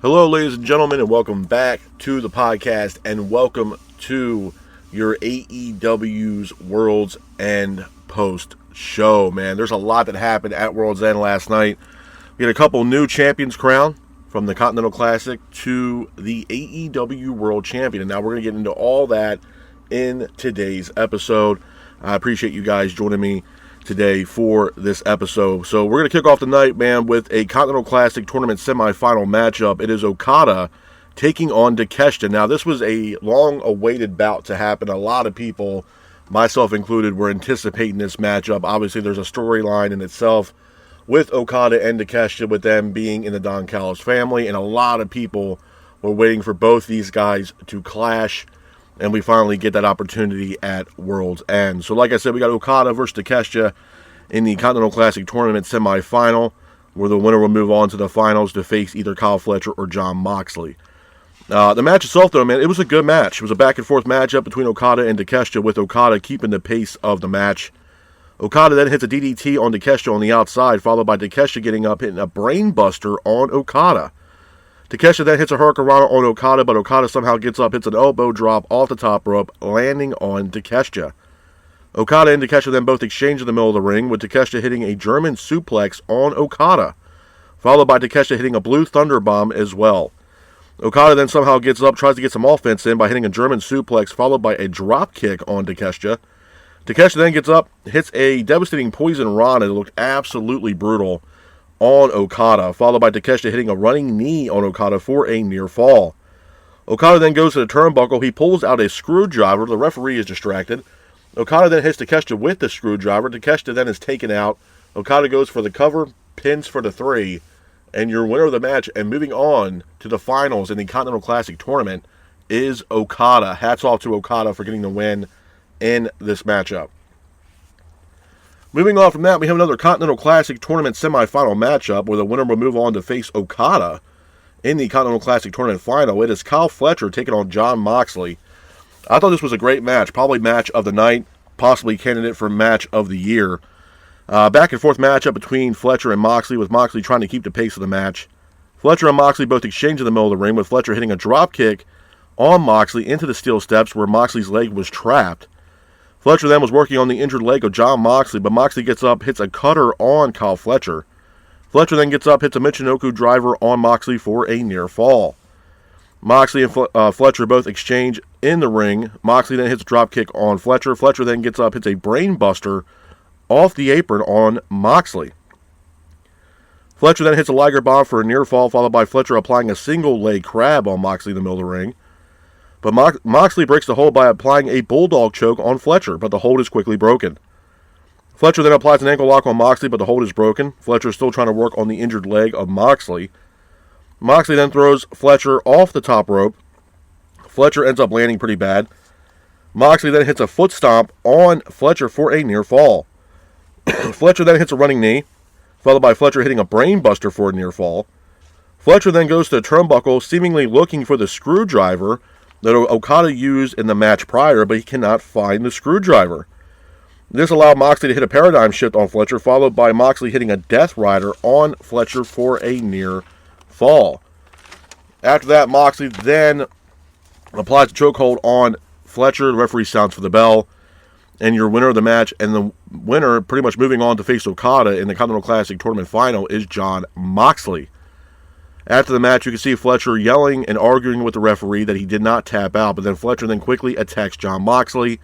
Hello, ladies and gentlemen, and welcome back to the podcast, and welcome to your AEW's Worlds End post show. Man, there's a lot that happened at Worlds End last night. We had a couple new champions crowned, from the Continental Classic to the AEW World Champion, and now we're going to get into all that in today's episode. I appreciate you guys joining me today for this episode. So we're going to kick off the night, man, with a Continental Classic tournament semifinal matchup. It is Okada taking on Takeshita. Now, this was a long-awaited bout to happen. A lot of people, myself included, were anticipating this matchup. Obviously, there's a storyline in itself with Okada and Takeshita, with them being in the Don Callis family, and a lot of people were waiting for both these guys to clash, and we finally get that opportunity at World's End. So like I said, we got Okada versus Takeshita in the Continental Classic Tournament semifinal, where the winner will move on to the finals to face either Kyle Fletcher or Jon Moxley. The match itself, though, man, it was a good match. It was a back-and-forth matchup between Okada and Takeshita, with Okada keeping the pace of the match. Okada then hits a DDT on Takeshita on the outside, followed by Takeshita getting up, hitting a brainbuster on Okada. Takeshita then hits a Hurricanrana on Okada, but Okada somehow gets up, hits an elbow drop off the top rope, landing on Takeshita. Okada and Takeshita then both exchange in the middle of the ring, with Takeshita hitting a German suplex on Okada, followed by Takeshita hitting a Blue Thunder Bomb as well. Okada then somehow gets up, tries to get some offense in by hitting a German suplex, followed by a drop kick on Takeshita. Takeshita then gets up, hits a devastating Poison Rana that looked absolutely brutal on Okada, followed by Takeshita hitting a running knee on Okada for a near fall. Okada then goes to the turnbuckle. He pulls out a screwdriver. The referee is distracted. Okada then hits Takeshita with the screwdriver. Takeshita then is taken out. Okada goes for the cover, pins for the 3, and your winner of the match and moving on to the finals in the Continental Classic Tournament is Okada. Hats off to Okada for getting the win in this matchup. Moving on from that, we have another Continental Classic Tournament semifinal matchup where the winner will move on to face Okada in the Continental Classic Tournament final. It is Kyle Fletcher taking on Jon Moxley. I thought this was a great match, probably match of the night, possibly candidate for match of the year. Back and forth matchup between Fletcher and Moxley, with Moxley trying to keep the pace of the match. Fletcher and Moxley both exchange in the middle of the ring, with Fletcher hitting a drop kick on Moxley into the steel steps where Moxley's leg was trapped. Fletcher then was working on the injured leg of Jon Moxley, but Moxley gets up, hits a cutter on Kyle Fletcher. Fletcher then gets up, hits a Michinoku driver on Moxley for a near fall. Moxley and Fletcher both exchange in the ring. Moxley then hits a drop kick on Fletcher. Fletcher then gets up, hits a brain buster off the apron on Moxley. Fletcher then hits a Liger Bomb for a near fall, followed by Fletcher applying a single leg crab on Moxley in the middle of the ring. But Moxley breaks the hold by applying a Bulldog choke on Fletcher, but the hold is quickly broken. Fletcher then applies an ankle lock on Moxley, but the hold is broken. Fletcher is still trying to work on the injured leg of Moxley. Moxley then throws Fletcher off the top rope. Fletcher ends up landing pretty bad. Moxley then hits a foot stomp on Fletcher for a near fall. Fletcher then hits a running knee, followed by Fletcher hitting a brain buster for a near fall. Fletcher then goes to the turnbuckle, seemingly looking for the screwdriver that Okada used in the match prior, but he cannot find the screwdriver. This allowed Moxley to hit a paradigm shift on Fletcher, followed by Moxley hitting a Death Rider on Fletcher for a near fall. After that, Moxley then applies a chokehold on Fletcher. The referee sounds for the bell, and your winner of the match, and the winner pretty much moving on to face Okada in the Continental Classic Tournament final, is Jon Moxley. After the match, you can see Fletcher yelling and arguing with the referee that he did not tap out, but then Fletcher then quickly attacks Jon Moxley,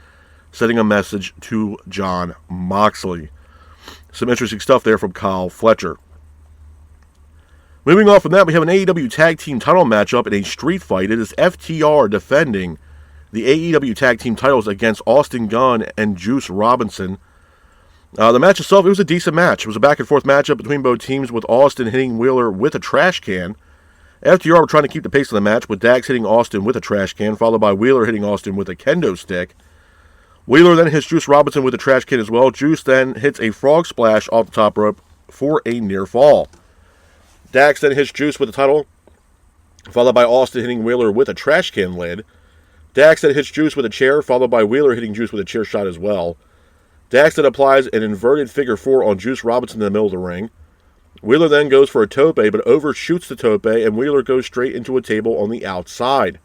sending a message to Jon Moxley. Some interesting stuff there from Kyle Fletcher. Moving on from that, we have an AEW Tag Team title matchup in a street fight. It is FTR defending the AEW Tag Team titles against Austin Gunn and Juice Robinson. The match itself, it was a decent match. It was a back-and-forth matchup between both teams, with Austin hitting Wheeler with a trash can. FTR were trying to keep the pace of the match, with Dax hitting Austin with a trash can, followed by Wheeler hitting Austin with a kendo stick. Wheeler then hits Juice Robinson with a trash can as well. Juice then hits a frog splash off the top rope for a near fall. Dax then hits Juice with the title, followed by Austin hitting Wheeler with a trash can lid. Dax then hits Juice with a chair, followed by Wheeler hitting Juice with a chair shot as well. Dax then applies an inverted figure 4 on Juice Robinson in the middle of the ring. Wheeler then goes for a tope, but overshoots the tope, and Wheeler goes straight into a table on the outside.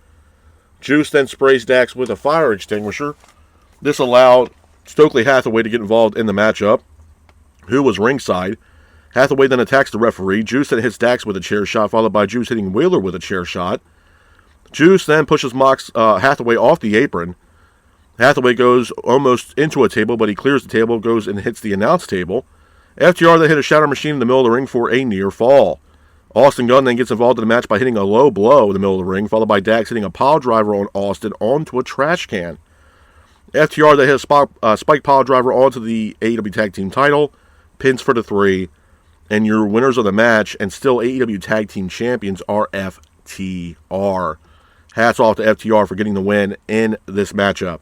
Juice then sprays Dax with a fire extinguisher. This allowed Stokely Hathaway to get involved in the matchup, who was ringside. Hathaway then attacks the referee. Juice then hits Dax with a chair shot, followed by Juice hitting Wheeler with a chair shot. Juice then pushes Hathaway off the apron. Hathaway goes almost into a table, but he clears the table, goes and hits the announce table. FTR then hit a shatter machine in the middle of the ring for a near fall. Austin Gunn then gets involved in the match by hitting a low blow in the middle of the ring, followed by Dax hitting a pile driver on Austin onto a trash can. FTR then hit a spike pile driver onto the AEW Tag Team title, pins for the 3, and your winners of the match and still AEW Tag Team Champions are FTR. Hats off to FTR for getting the win in this matchup.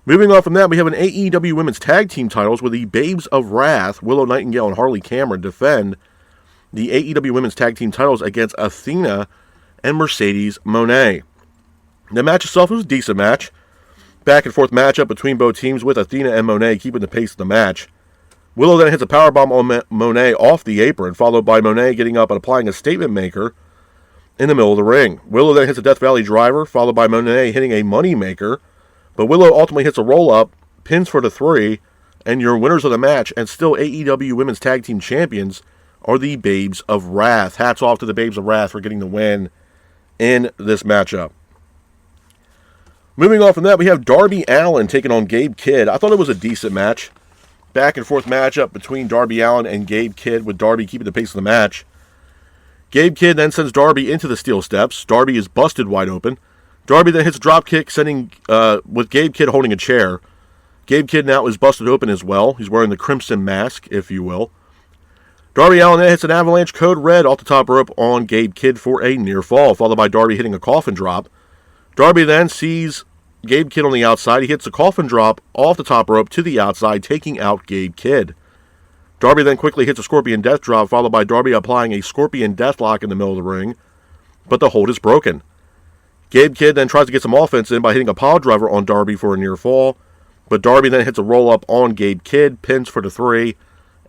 Moving on from that, we have an AEW Women's Tag Team titles where the Babes of Wrath, Willow Nightingale and Harley Cameron, defend the AEW Women's Tag Team titles against Athena and Mercedes Moné. The match itself was a decent match. Back and forth matchup between both teams with Athena and Moné keeping the pace of the match. Willow then hits a powerbomb on Moné off the apron, followed by Moné getting up and applying a statement maker in the middle of the ring. Willow then hits a Death Valley driver, followed by Moné hitting a money maker. But Willow ultimately hits a roll-up, pins for the 3, and your winners of the match, and still AEW Women's Tag Team Champions, are the Babes of Wrath. Hats off to the Babes of Wrath for getting the win in this matchup. Moving on from that, we have Darby Allin taking on Gabe Kidd. I thought it was a decent match. Back and forth matchup between Darby Allin and Gabe Kidd, with Darby keeping the pace of the match. Gabe Kidd then sends Darby into the steel steps. Darby is busted wide open. Darby then hits a drop kick, with Gabe Kidd holding a chair. Gabe Kidd now is busted open as well. He's wearing the crimson mask, if you will. Darby Allin then hits an avalanche code red off the top rope on Gabe Kidd for a near fall, followed by Darby hitting a coffin drop. Darby then sees Gabe Kidd on the outside. He hits a coffin drop off the top rope to the outside, taking out Gabe Kidd. Darby then quickly hits a Scorpion Death Drop, followed by Darby applying a Scorpion Deathlock in the middle of the ring, but the hold is broken. Gabe Kidd then tries to get some offense in by hitting a pile driver on Darby for a near fall, but Darby then hits a roll-up on Gabe Kidd, pins for the 3,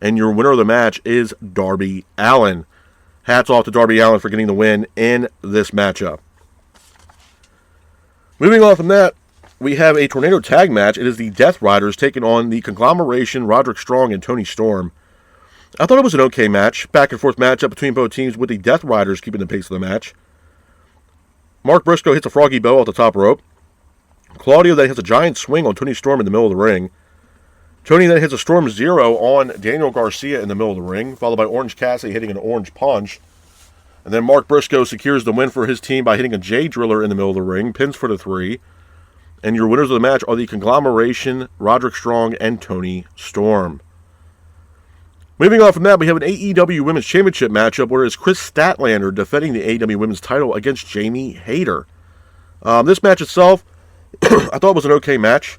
and your winner of the match is Darby Allin. Hats off to Darby Allin for getting the win in this matchup. Moving on from that, we have a Tornado Tag match. It is the Death Riders taking on the Conglomeration, Roderick Strong and Tony Storm. I thought it was an okay match. Back and forth matchup between both teams with the Death Riders keeping the pace of the match. Mark Briscoe hits a froggy bow off the top rope. Claudio then hits a giant swing on Tony Storm in the middle of the ring. Tony then hits a Storm Zero on Daniel Garcia in the middle of the ring, followed by Orange Cassidy hitting an Orange Punch. And then Mark Briscoe secures the win for his team by hitting a J Driller in the middle of the ring, pins for the 3. And your winners of the match are the Conglomeration, Roderick Strong, and Tony Storm. Moving on from that, we have an AEW Women's Championship matchup where it's Chris Statlander defending the AEW Women's title against Jamie Hayter. This match itself, I thought was an okay match.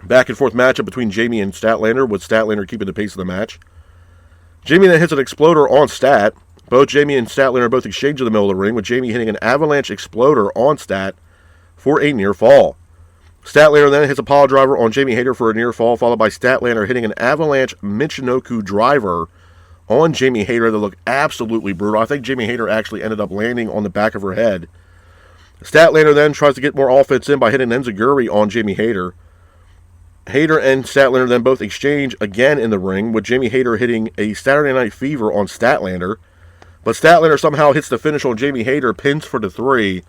Back and forth matchup between Jamie and Statlander, with Statlander keeping the pace of the match. Jamie then hits an Exploder on Stat. Both Jamie and Statlander both exchange in the middle of the ring, with Jamie hitting an Avalanche Exploder on Stat for a near fall. Statlander then hits a pile driver on Jamie Hayter for a near fall, followed by Statlander hitting an Avalanche Michinoku driver on Jamie Hayter that looked absolutely brutal. I think Jamie Hayter actually ended up landing on the back of her head. Statlander then tries to get more offense in by hitting an Enziguri on Jamie Hayter. Hayter and Statlander then both exchange again in the ring, with Jamie Hayter hitting a Saturday Night Fever on Statlander. But Statlander somehow hits the finish on Jamie Hayter, pins for the 3.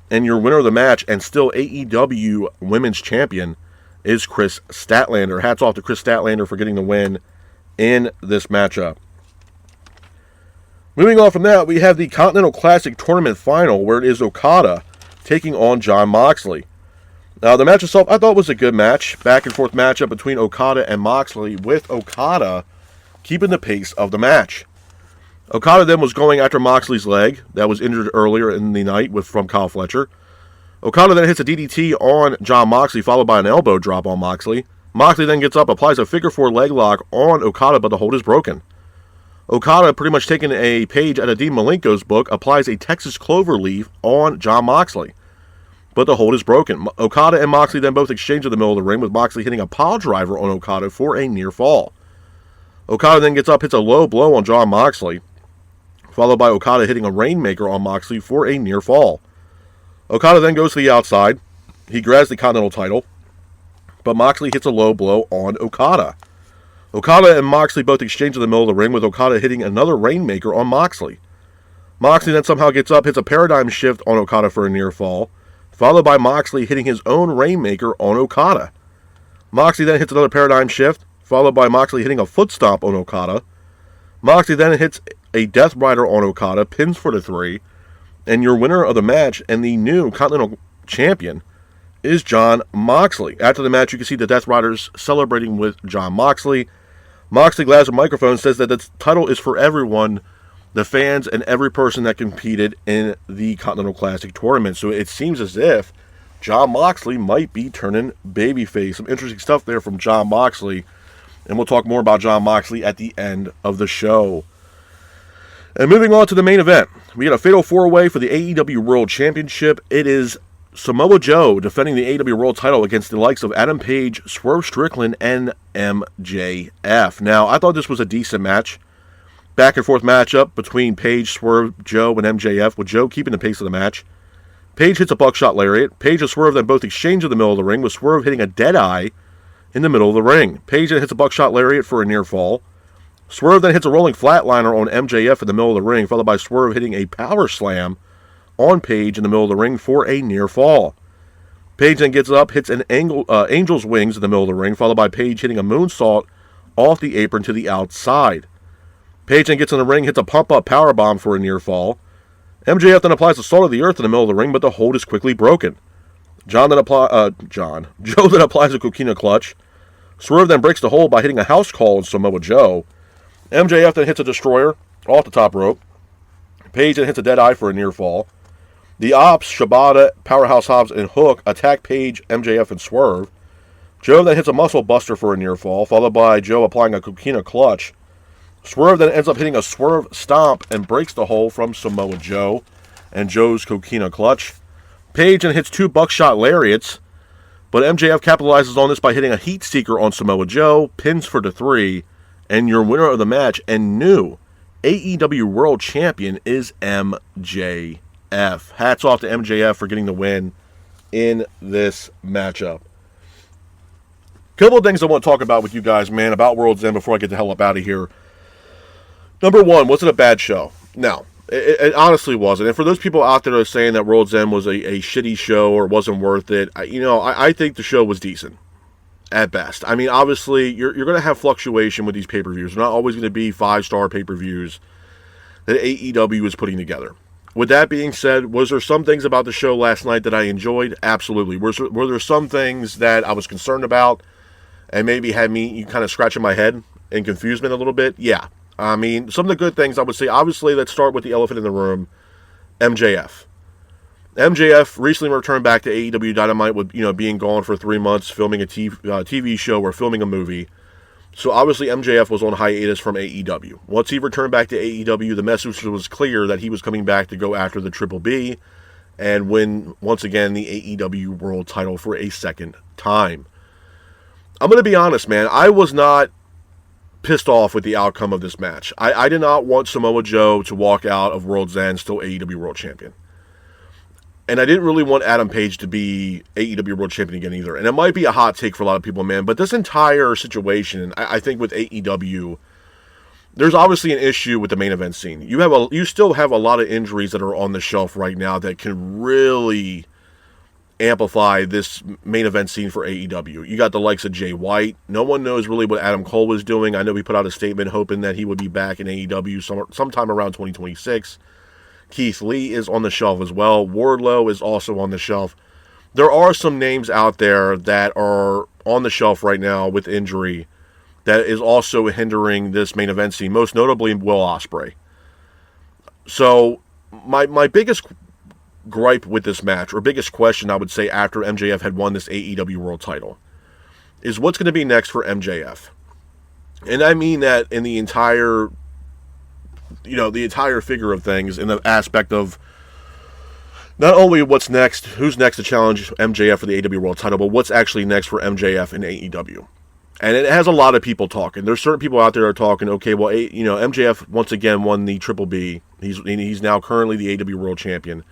And your winner of the match, and still AEW Women's Champion, is Chris Statlander. Hats off to Chris Statlander for getting the win in this matchup. Moving on from that, we have the Continental Classic Tournament Final, where it is Okada taking on Jon Moxley. Now, the match itself, I thought was a good match. Back and forth matchup between Okada and Moxley, with Okada keeping the pace of the match. Okada then was going after Moxley's leg that was injured earlier in the night from Kyle Fletcher. Okada then hits a DDT on Jon Moxley, followed by an elbow drop on Moxley. Moxley then gets up, applies a figure 4 leg lock on Okada, but the hold is broken. Okada, pretty much taking a page out of Dean Malenko's book, applies a Texas Cloverleaf on Jon Moxley, but the hold is broken. Okada and Moxley then both exchange in the middle of the ring, with Moxley hitting a pile driver on Okada for a near fall. Okada then gets up, hits a low blow on Jon Moxley, followed by Okada hitting a Rainmaker on Moxley for a near fall. Okada then goes to the outside. He grabs the Continental title, but Moxley hits a low blow on Okada. Okada and Moxley both exchange in the middle of the ring, with Okada hitting another Rainmaker on Moxley. Moxley then somehow gets up, hits a paradigm shift on Okada for a near fall, followed by Moxley hitting his own Rainmaker on Okada. Moxley then hits another paradigm shift, followed by Moxley hitting a foot stomp on Okada. Moxley then hits a Death Rider on Okada, pins for the 3, and your winner of the match and the new Continental Champion is Jon Moxley. After the match, you can see the Death Riders celebrating with Jon Moxley. Moxley grabs a microphone, says that the title is for everyone, the fans, and every person that competed in the Continental Classic tournament. So it seems as if Jon Moxley might be turning babyface. Some interesting stuff there from Jon Moxley, and we'll talk more about Jon Moxley at the end of the show. And moving on to the main event, we got a fatal 4-way for the AEW World Championship. It is Samoa Joe defending the AEW World title against the likes of Adam Page, Swerve Strickland, and MJF. Now, I thought this was a decent match. Back and forth matchup between Page, Swerve, Joe, and MJF, with Joe keeping the pace of the match. Page hits a buckshot lariat. Page and Swerve then both exchange in the middle of the ring, with Swerve hitting a Deadeye in the middle of the ring. Page then hits a buckshot lariat for a near fall. Swerve then hits a rolling flatliner on MJF in the middle of the ring, followed by Swerve hitting a power slam on Page in the middle of the ring for a near fall. Page then gets up, hits an Angel's Wings in the middle of the ring, followed by Page hitting a moonsault off the apron to the outside. Page then gets in the ring, hits a pump-up powerbomb for a near fall. MJF then applies the Salt of the Earth in the middle of the ring, but the hold is quickly broken. Joe then applies a Coquina Clutch. Swerve then breaks the hold by hitting a house call on Samoa Joe. MJF then hits a Destroyer off the top rope. Page then hits a Deadeye for a near fall. The Ops, Shibata, Powerhouse Hobbs, and Hook attack Page, MJF, and Swerve. Joe then hits a Muscle Buster for a near fall, followed by Joe applying a Coquina Clutch. Swerve then ends up hitting a Swerve Stomp and breaks the hold from Samoa Joe and Joe's Coquina Clutch. Page then hits 2 buckshot lariats, but MJF capitalizes on this by hitting a Heat Seeker on Samoa Joe, pins for the 3, and your winner of the match and new AEW World Champion is MJF. Hats off to MJF for getting the win in this matchup. Couple of things I want to talk about with you guys, man, about World's End before I get the hell up out of here. Number one, was it a bad show? No, it honestly wasn't. And for those people out there that are saying that World's End was a shitty show or wasn't worth it, I think the show was decent at best. I mean, obviously, you're going to have fluctuation with these pay-per-views. They're not always going to be 5-star pay-per-views that AEW is putting together. With that being said, was there some things about the show last night that I enjoyed? Absolutely. Were there some things that I was concerned about and maybe had me kind of scratching my head in confusement a little bit? Yeah. I mean, some of the good things I would say, obviously, let's start with the elephant in the room, MJF. MJF recently returned back to AEW Dynamite with, being gone for 3 months, filming a TV show or filming a movie. So obviously MJF was on hiatus from AEW. Once he returned back to AEW, the message was clear that he was coming back to go after the Triple B and win, once again, the AEW World title for a second time. I'm going to be honest, man. I was not pissed off with the outcome of this match. I did not want Samoa Joe to walk out of World's End still AEW World Champion. And I didn't really want Adam Page to be AEW World Champion again either. And it might be a hot take for a lot of people, man, but this entire situation, I think with AEW, there's obviously an issue with the main event scene. You still have a lot of injuries that are on the shelf right now that can really amplify this main event scene for AEW. You got the likes of Jay White. No one knows really what Adam Cole was doing. I know he put out a statement hoping that he would be back in AEW sometime around 2026. Keith Lee is on the shelf as well. Wardlow is also on the shelf. There are some names out there that are on the shelf right now with injury that is also hindering this main event scene, most notably Will Ospreay. So my biggest gripe with this match, or biggest question I would say after MJF had won this AEW World title, is what's going to be next for MJF. And I mean that in the entire figure of things, in the aspect of not only what's next, who's next to challenge MJF for the AEW World title, but what's actually next for MJF in AEW. And it has a lot of people talking. There's certain people out there are talking, okay, well, MJF once again won the Triple B. He's now currently the AEW World Champion.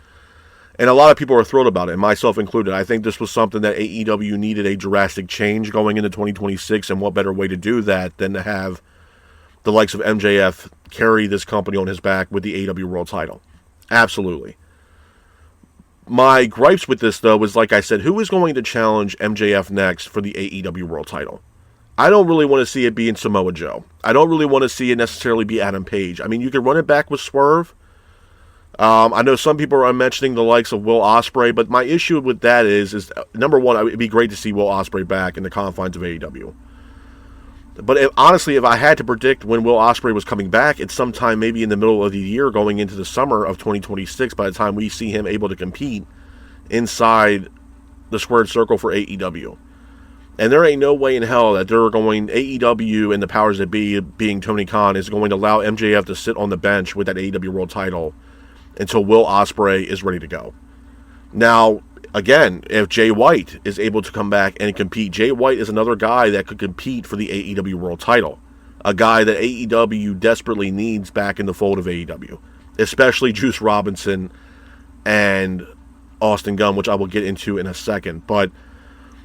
And a lot of people are thrilled about it, myself included. I think this was something that AEW needed a drastic change going into 2026, and what better way to do that than to have the likes of MJF carry this company on his back with the AEW World title. Absolutely. My gripes with this, though, was, like I said, who is going to challenge MJF next for the AEW World title? I don't really want to see it being Samoa Joe. I don't really want to see it necessarily be Adam Page. I mean, you could run it back with Swerve. I know some people are mentioning the likes of Will Ospreay, but my issue with that is number one, it'd be great to see Will Ospreay back in the confines of AEW. But honestly, if I had to predict when Will Ospreay was coming back, it's sometime maybe in the middle of the year going into the summer of 2026 by the time we see him able to compete inside the squared circle for AEW. And there ain't no way in hell that they're going, AEW and the powers that be, being Tony Khan, is going to allow MJF to sit on the bench with that AEW World title until Will Ospreay is ready to go. Now, again, if Jay White is able to come back and compete, Jay White is another guy that could compete for the AEW World title. A guy that AEW desperately needs back in the fold of AEW. Especially Juice Robinson and Austin Gunn, which I will get into in a second. But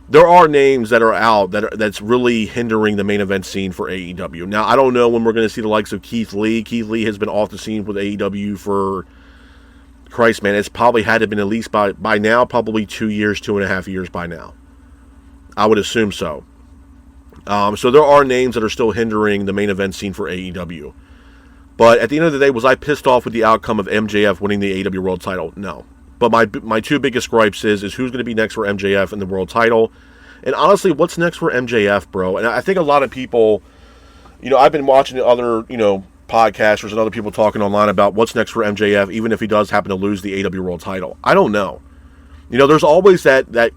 there are names that are out that's really hindering the main event scene for AEW. Now, I don't know when we're going to see the likes of Keith Lee. Keith Lee has been off the scene with AEW for, Christ, man, it's probably had to have been at least by now, probably 2 years, 2.5 years by now. I would assume so. So there are names that are still hindering the main event scene for AEW. But at the end of the day, was I pissed off with the outcome of MJF winning the AEW World title? No. But my two biggest gripes is who's going to be next for MJF in the world title. And honestly, what's next for MJF, bro? And I think a lot of people, I've been watching other, podcasters and other people talking online about what's next for MJF, even if he does happen to lose the AEW World title. I don't know. There's always that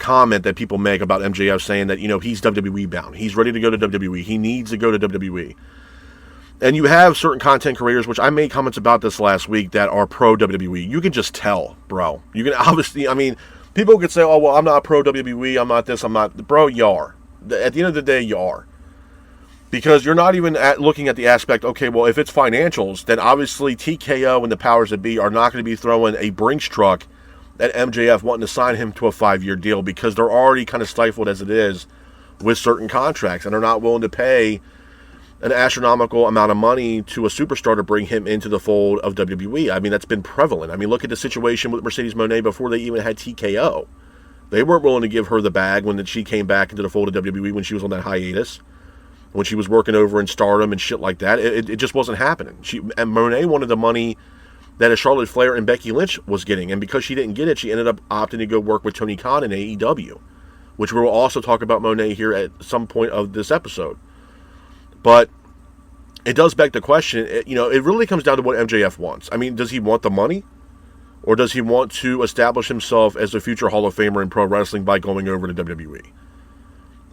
comment that people make about MJF saying that, he's WWE bound. He's ready to go to WWE. He needs to go to WWE. And you have certain content creators, which I made comments about this last week, that are pro WWE. You can just tell, bro. You can obviously, people could say, oh, well, I'm not pro WWE, I'm not this, I'm not. Bro, you are. At the end of the day, you are. Because you're not even looking at the aspect, okay, well, if it's financials, then obviously TKO and the powers that be are not going to be throwing a Brinks truck at MJF wanting to sign him to a 5-year deal, because they're already kind of stifled as it is with certain contracts, and they're not willing to pay an astronomical amount of money to a superstar to bring him into the fold of WWE. That's been prevalent. Look at the situation with Mercedes Moné before they even had TKO. They weren't willing to give her the bag when she came back into the fold of WWE when she was on that hiatus, when she was working over in Stardom and shit like that. It just wasn't happening. And Moné wanted the money that a Charlotte Flair and Becky Lynch was getting, and because she didn't get it, she ended up opting to go work with Tony Khan in AEW, which we will also talk about Moné here at some point of this episode. But it does beg the question, it really comes down to what MJF wants. Does he want the money? Or does he want to establish himself as a future Hall of Famer in pro wrestling by going over to WWE?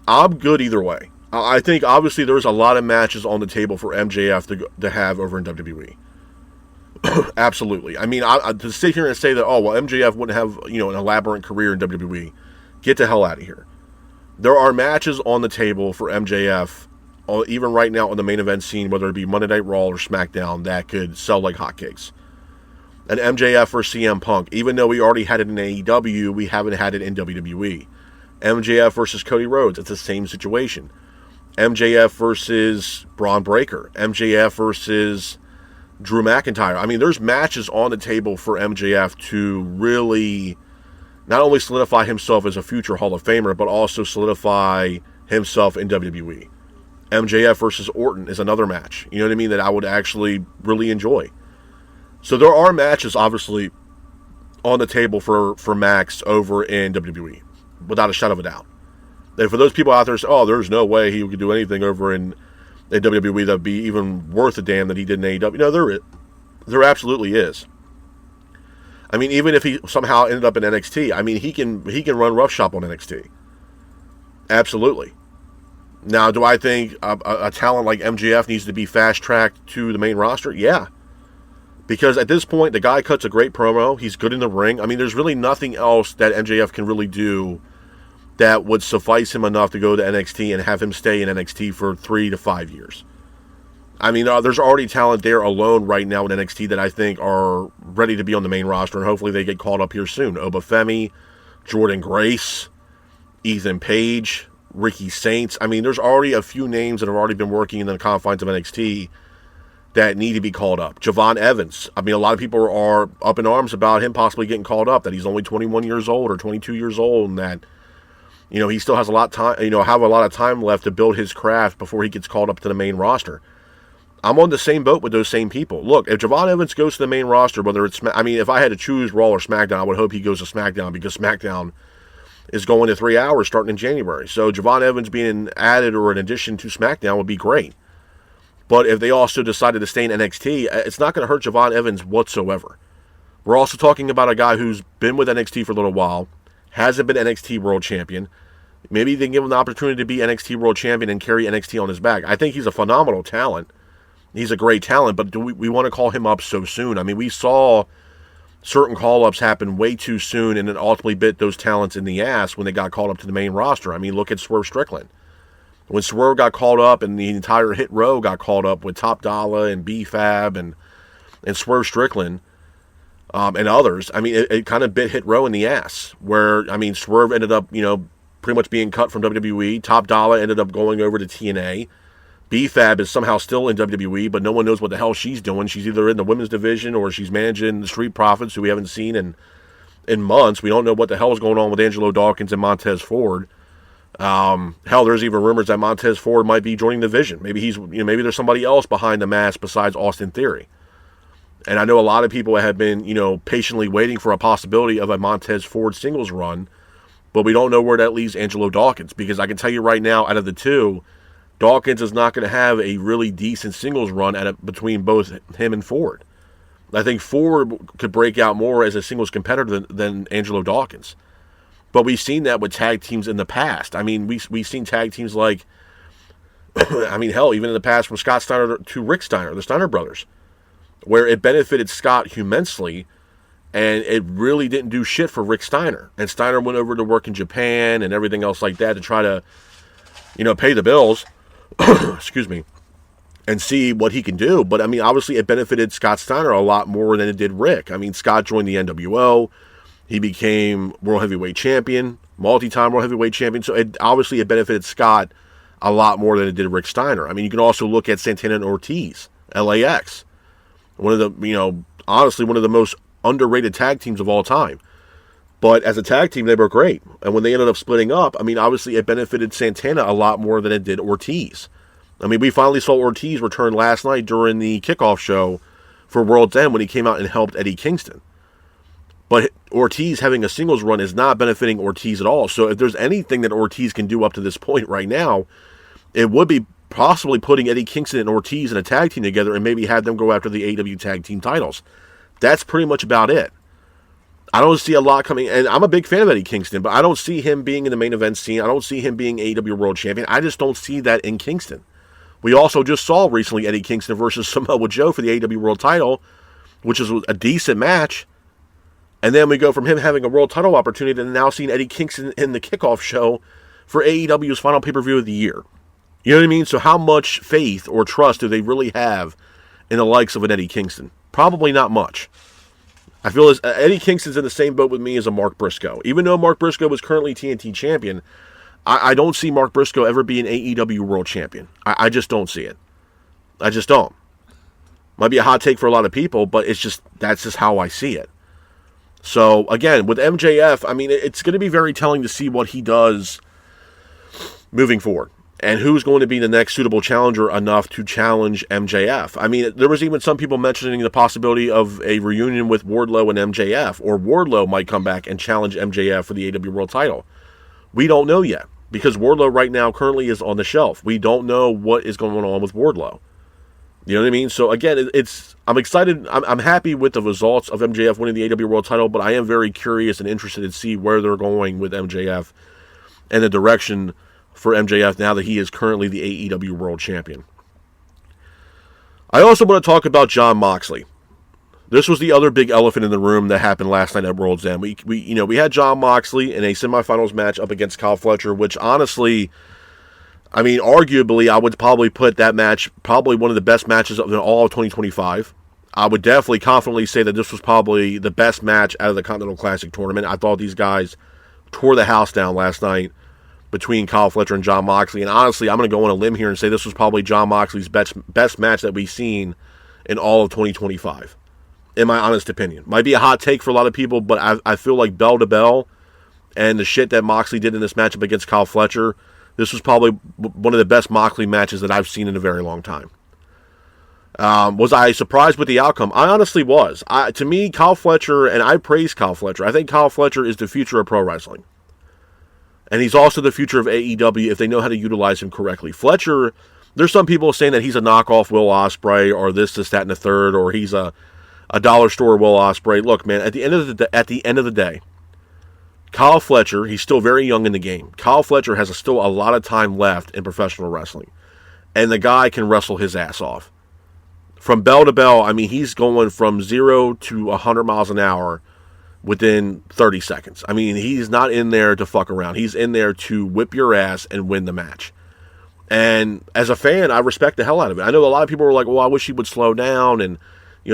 I'm good either way. I think, obviously, there's a lot of matches on the table for MJF to have over in WWE. Absolutely. To sit here and say that, oh, well, MJF wouldn't have, an elaborate career in WWE, get the hell out of here. There are matches on the table for MJF, even right now on the main event scene, whether it be Monday Night Raw or SmackDown, that could sell like hotcakes. An MJF versus CM Punk, even though we already had it in AEW, we haven't had it in WWE. MJF versus Cody Rhodes, it's the same situation. MJF versus Braun Breaker. MJF versus Drew McIntyre. There's matches on the table for MJF to really not only solidify himself as a future Hall of Famer, but also solidify himself in WWE. MJF versus Orton is another match, that I would actually really enjoy. So there are matches, obviously, on the table for Max over in WWE, without a shadow of a doubt. And for those people out there who say, oh, there's no way he could do anything over in WWE that would be even worth a damn that he did in AEW. No, there absolutely is. Even if he somehow ended up in NXT, he can run roughshop on NXT. Absolutely. Now, do I think a talent like MJF needs to be fast-tracked to the main roster? Yeah. Because at this point, the guy cuts a great promo. He's good in the ring. There's really nothing else that MJF can really do that would suffice him enough to go to NXT and have him stay in NXT for 3 to 5 years. I mean, there's already talent there alone right now in NXT that I think are ready to be on the main roster, and hopefully they get called up here soon. Obafemi, Jordan Grace, Ethan Page, Ricky Saints. I mean, there's already a few names that have already been working in the confines of NXT that need to be called up. Javon Evans. I mean, a lot of people are up in arms about him possibly getting called up, that he's only 21 years old or 22 years old, and that, you know, he still has a lot of time, have a lot of time left to build his craft before he gets called up to the main roster. I'm on the same boat with those same people. Look, if Javon Evans goes to the main roster, whether it's, I mean, if I had to choose Raw or SmackDown, I would hope he goes to SmackDown, because SmackDown is going to 3 hours starting in January. So Javon Evans being added or an addition to SmackDown would be great. But if they also decided to stay in NXT, it's not going to hurt Javon Evans whatsoever. We're also talking about a guy who's been with NXT for a little while, hasn't been NXT World Champion. Maybe they can give him the opportunity to be NXT World Champion and carry NXT on his back. I think he's a phenomenal talent. He's a great talent, but do we want to call him up so soon? I mean, we saw certain call-ups happen way too soon and then ultimately bit those talents in the ass when they got called up to the main roster. I mean, look at Swerve Strickland. When Swerve got called up and the entire Hit Row got called up with Top Dollar and B-Fab and Swerve Strickland and others, I mean, it kind of bit Hit Row in the ass, where, I mean, Swerve ended up, pretty much being cut from WWE. Top Dollar ended up going over to TNA. B-Fab is somehow still in WWE, but no one knows what the hell she's doing. She's either in the women's division or she's managing the Street Profits, who we haven't seen in months. We don't know what the hell is going on with Angelo Dawkins and Montez Ford. Hell, there's even rumors that Montez Ford might be joining the Vision. Maybe maybe there's somebody else behind the mask besides Austin Theory. And I know a lot of people have been, patiently waiting for a possibility of a Montez Ford singles run, but we don't know where that leaves Angelo Dawkins, because I can tell you right now, out of the two, Dawkins is not going to have a really decent singles run between both him and Ford. I think Ford could break out more as a singles competitor than Angelo Dawkins. But we've seen that with tag teams in the past. I mean, we've seen tag teams like, I mean, hell, even in the past from Scott Steiner to Rick Steiner, the Steiner brothers, where it benefited Scott immensely, and it really didn't do shit for Rick Steiner. And Steiner went over to work in Japan and everything else like that to try to, pay the bills. Excuse me, and see what he can do. But I mean, obviously it benefited Scott Steiner a lot more than it did Rick. I mean, Scott joined the NWO. He became World Heavyweight Champion, multi-time World Heavyweight Champion. So it benefited Scott a lot more than it did Rick Steiner. I mean, you can also look at Santana and Ortiz, LAX. One of the, honestly, one of the most underrated tag teams of all time. But as a tag team, they were great. And when they ended up splitting up, I mean, obviously it benefited Santana a lot more than it did Ortiz. I mean, we finally saw Ortiz return last night during the kickoff show for World's End when he came out and helped Eddie Kingston. But Ortiz having a singles run is not benefiting Ortiz at all. So if there's anything that Ortiz can do up to this point right now, it would be possibly putting Eddie Kingston and Ortiz in a tag team together and maybe have them go after the AEW tag team titles. That's pretty much about it. I don't see a lot coming, and I'm a big fan of Eddie Kingston, but I don't see him being in the main event scene. I don't see him being AEW World Champion. I just don't see that in Kingston. We also just saw recently Eddie Kingston versus Samoa Joe for the AEW World title, which is a decent match. And then we go from him having a world title opportunity to now seeing Eddie Kingston in the kickoff show for AEW's final pay-per-view of the year. You know what I mean? So how much faith or trust do they really have in the likes of an Eddie Kingston? Probably not much. I feel as Eddie Kingston's in the same boat with me as a Mark Briscoe. Even though Mark Briscoe is currently TNT champion, I don't see Mark Briscoe ever being AEW World Champion. I just don't see it. I just don't. Might be a hot take for a lot of people, but that's just how I see it. So, again, with MJF, I mean, it's going to be very telling to see what he does moving forward. And who's going to be the next suitable challenger enough to challenge MJF? I mean, there was even some people mentioning the possibility of a reunion with Wardlow and MJF, or Wardlow might come back and challenge MJF for the AEW World title. We don't know yet, because Wardlow right now currently is on the shelf. We don't know what is going on with Wardlow. You know what I mean? So again, I'm excited. I'm happy with the results of MJF winning the AEW World title, but I am very curious and interested to see where they're going with MJF and the direction for MJF now that he is currently the AEW World Champion. I also want to talk about Jon Moxley. This was the other big elephant in the room that happened last night at World's End. We had Jon Moxley in a semifinals match up against Kyle Fletcher, which honestly, I mean, arguably, I would probably put that match probably one of the best matches of all of 2025. I would definitely confidently say that this was probably the best match out of the Continental Classic tournament. I thought these guys tore the house down last night between Kyle Fletcher and Jon Moxley. And honestly, I'm going to go on a limb here and say this was probably Jon Moxley's best match that we've seen in all of 2025, in my honest opinion. Might be a hot take for a lot of people, but I feel like bell to bell and the shit that Moxley did in this matchup against Kyle Fletcher, this was probably one of the best Moxley matches that I've seen in a very long time. Was I surprised with the outcome? I honestly was. To me, Kyle Fletcher, and I praise Kyle Fletcher, I think Kyle Fletcher is the future of pro wrestling. And he's also the future of AEW if they know how to utilize him correctly. Fletcher, there's some people saying that he's a knockoff Will Ospreay, or this, that, and the third, or he's a dollar store Will Ospreay. Look, man, at the end of the day, Kyle Fletcher, he's still very young in the game. Kyle Fletcher has still a lot of time left in professional wrestling. And the guy can wrestle his ass off. From bell to bell, I mean, he's going from 0 to 100 miles an hour within 30 seconds. I mean, he's not in there to fuck around. He's in there to whip your ass and win the match. And as a fan, I respect the hell out of it. I know a lot of people were like, well, I wish he would slow down and,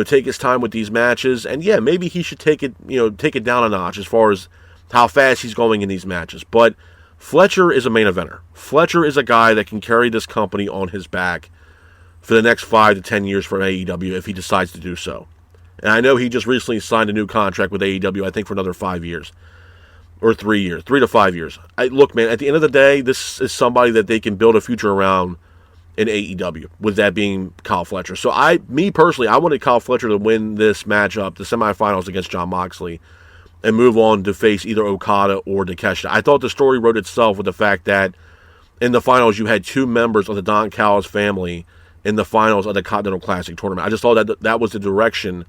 take his time with these matches. And yeah, maybe he should take it down a notch as far as how fast he's going in these matches. But Fletcher is a main eventer. Fletcher is a guy that can carry this company on his back for the next 5 to 10 years for AEW if he decides to do so. And I know he just recently signed a new contract with AEW, I think for another 5 years. Or 3 years. 3 to 5 years. Look, man, at the end of the day, this is somebody that they can build a future around in AEW, with that being Kyle Fletcher. So me personally, I wanted Kyle Fletcher to win this matchup, the semifinals against Jon Moxley, and move on to face either Okada or Takeshita. I thought the story wrote itself with the fact that in the finals you had 2 members of the Don Callis family in the finals of the Continental Classic tournament. I just thought that was the direction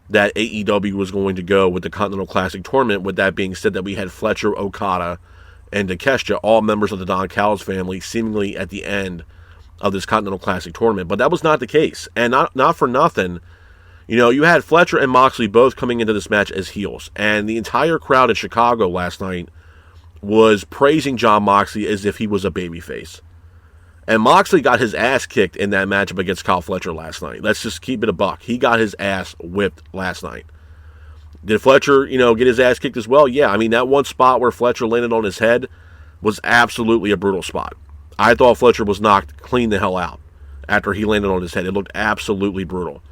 that AEW was going to go with the Continental Classic tournament. With that being said, that we had Fletcher, Okada, and Takeshita, all members of the Don Callis family, seemingly at the end of this Continental Classic tournament. But that was not the case. And not for nothing, you had Fletcher and Moxley both coming into this match as heels. And the entire crowd in Chicago last night was praising Jon Moxley as if he was a babyface. And Moxley got his ass kicked in that matchup against Kyle Fletcher last night. Let's just keep it a buck. He got his ass whipped last night. Did Fletcher, get his ass kicked as well? Yeah, I mean, that one spot where Fletcher landed on his head was absolutely a brutal spot. I thought Fletcher was knocked clean the hell out after he landed on his head. It looked absolutely brutal.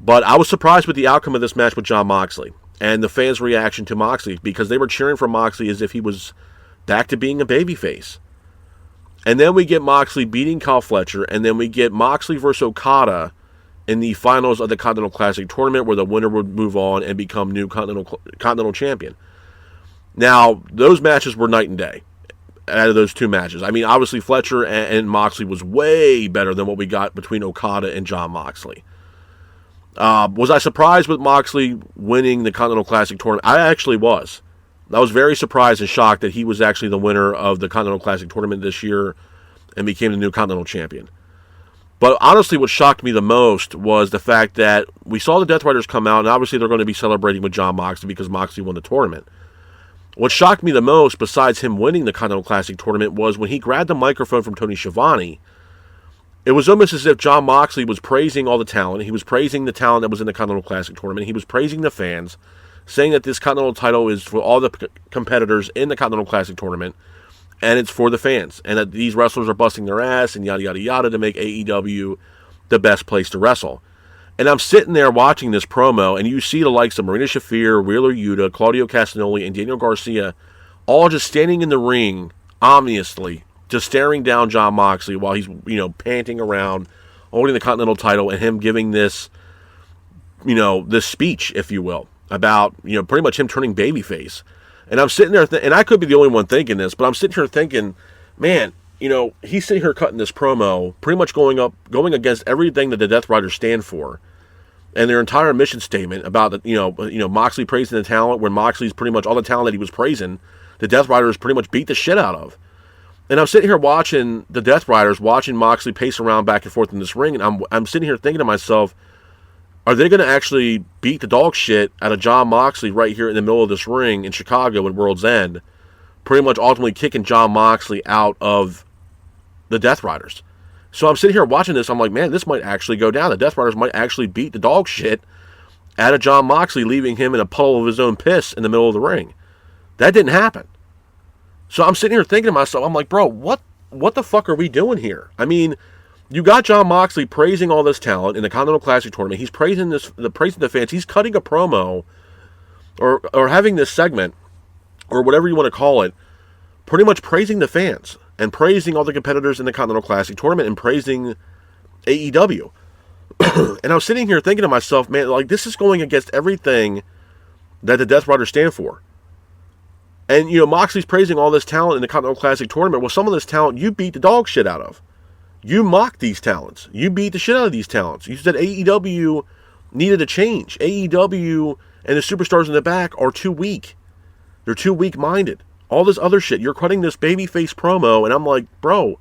But I was surprised with the outcome of this match with Jon Moxley and the fans' reaction to Moxley, because they were cheering for Moxley as if he was back to being a babyface. And then we get Moxley beating Kyle Fletcher, and then we get Moxley versus Okada in the finals of the Continental Classic tournament, where the winner would move on and become new Continental champion. Now, those matches were night and day out of those 2 matches. I mean, obviously Fletcher and Moxley was way better than what we got between Okada and Jon Moxley. Was I surprised with Moxley winning the Continental Classic tournament? I actually was. I was very surprised and shocked that he was actually the winner of the Continental Classic tournament this year and became the new Continental champion. But honestly, what shocked me the most was the fact that we saw the Death Riders come out, and obviously they're going to be celebrating with Jon Moxley because Moxley won the tournament. What shocked me the most, besides him winning the Continental Classic tournament, was when he grabbed the microphone from Tony Schiavone. It was almost as if Jon Moxley was praising all the talent. He was praising the talent that was in the Continental Classic tournament. He was praising the fans, saying that this Continental title is for all the competitors in the Continental Classic tournament, and it's for the fans, and that these wrestlers are busting their ass and yada, yada, yada to make AEW the best place to wrestle. And I'm sitting there watching this promo, and you see the likes of Marina Shafir, Wheeler Yuta, Claudio Castagnoli, and Daniel Garcia all just standing in the ring, ominously, just staring down Jon Moxley while he's, panting around, holding the Continental title, and him giving this, this speech, if you will, about, pretty much him turning babyface. And I'm sitting there, and I could be the only one thinking this, but I'm sitting here thinking, man, he's sitting here cutting this promo, pretty much going against everything that the Death Riders stand for, and their entire mission statement about, Moxley praising the talent, when Moxley's pretty much all the talent that he was praising, the Death Riders pretty much beat the shit out of. And I'm sitting here watching the Death Riders, watching Moxley pace around back and forth in this ring, and I'm sitting here thinking to myself, Are they going to actually beat the dog shit out of Jon Moxley right here in the middle of this ring in Chicago at World's End, pretty much ultimately kicking Jon Moxley out of the Death Riders? So I'm sitting here watching this. I'm like, man, this might actually go down. The Death Riders might actually beat the dog shit out of Jon Moxley, leaving him in a puddle of his own piss in the middle of the ring. That didn't happen. So I'm sitting here thinking to myself, I'm like, bro, what the fuck are we doing here? I mean, you got Jon Moxley praising all this talent in the Continental Classic tournament. He's praising the fans. He's cutting a promo or having this segment or whatever you want to call it, pretty much praising the fans and praising all the competitors in the Continental Classic tournament and praising AEW. And I was sitting here thinking to myself, man, like, this is going against everything that the Death Riders stand for. And, you know, Moxley's praising all this talent in the Continental Classic tournament. Well, some of this talent you beat the dog shit out of. You mocked these talents. You beat the shit out of these talents. You said AEW needed a change. AEW and the superstars in the back are too weak. They're too weak-minded. All this other shit. You're cutting this babyface promo, and I'm like, bro,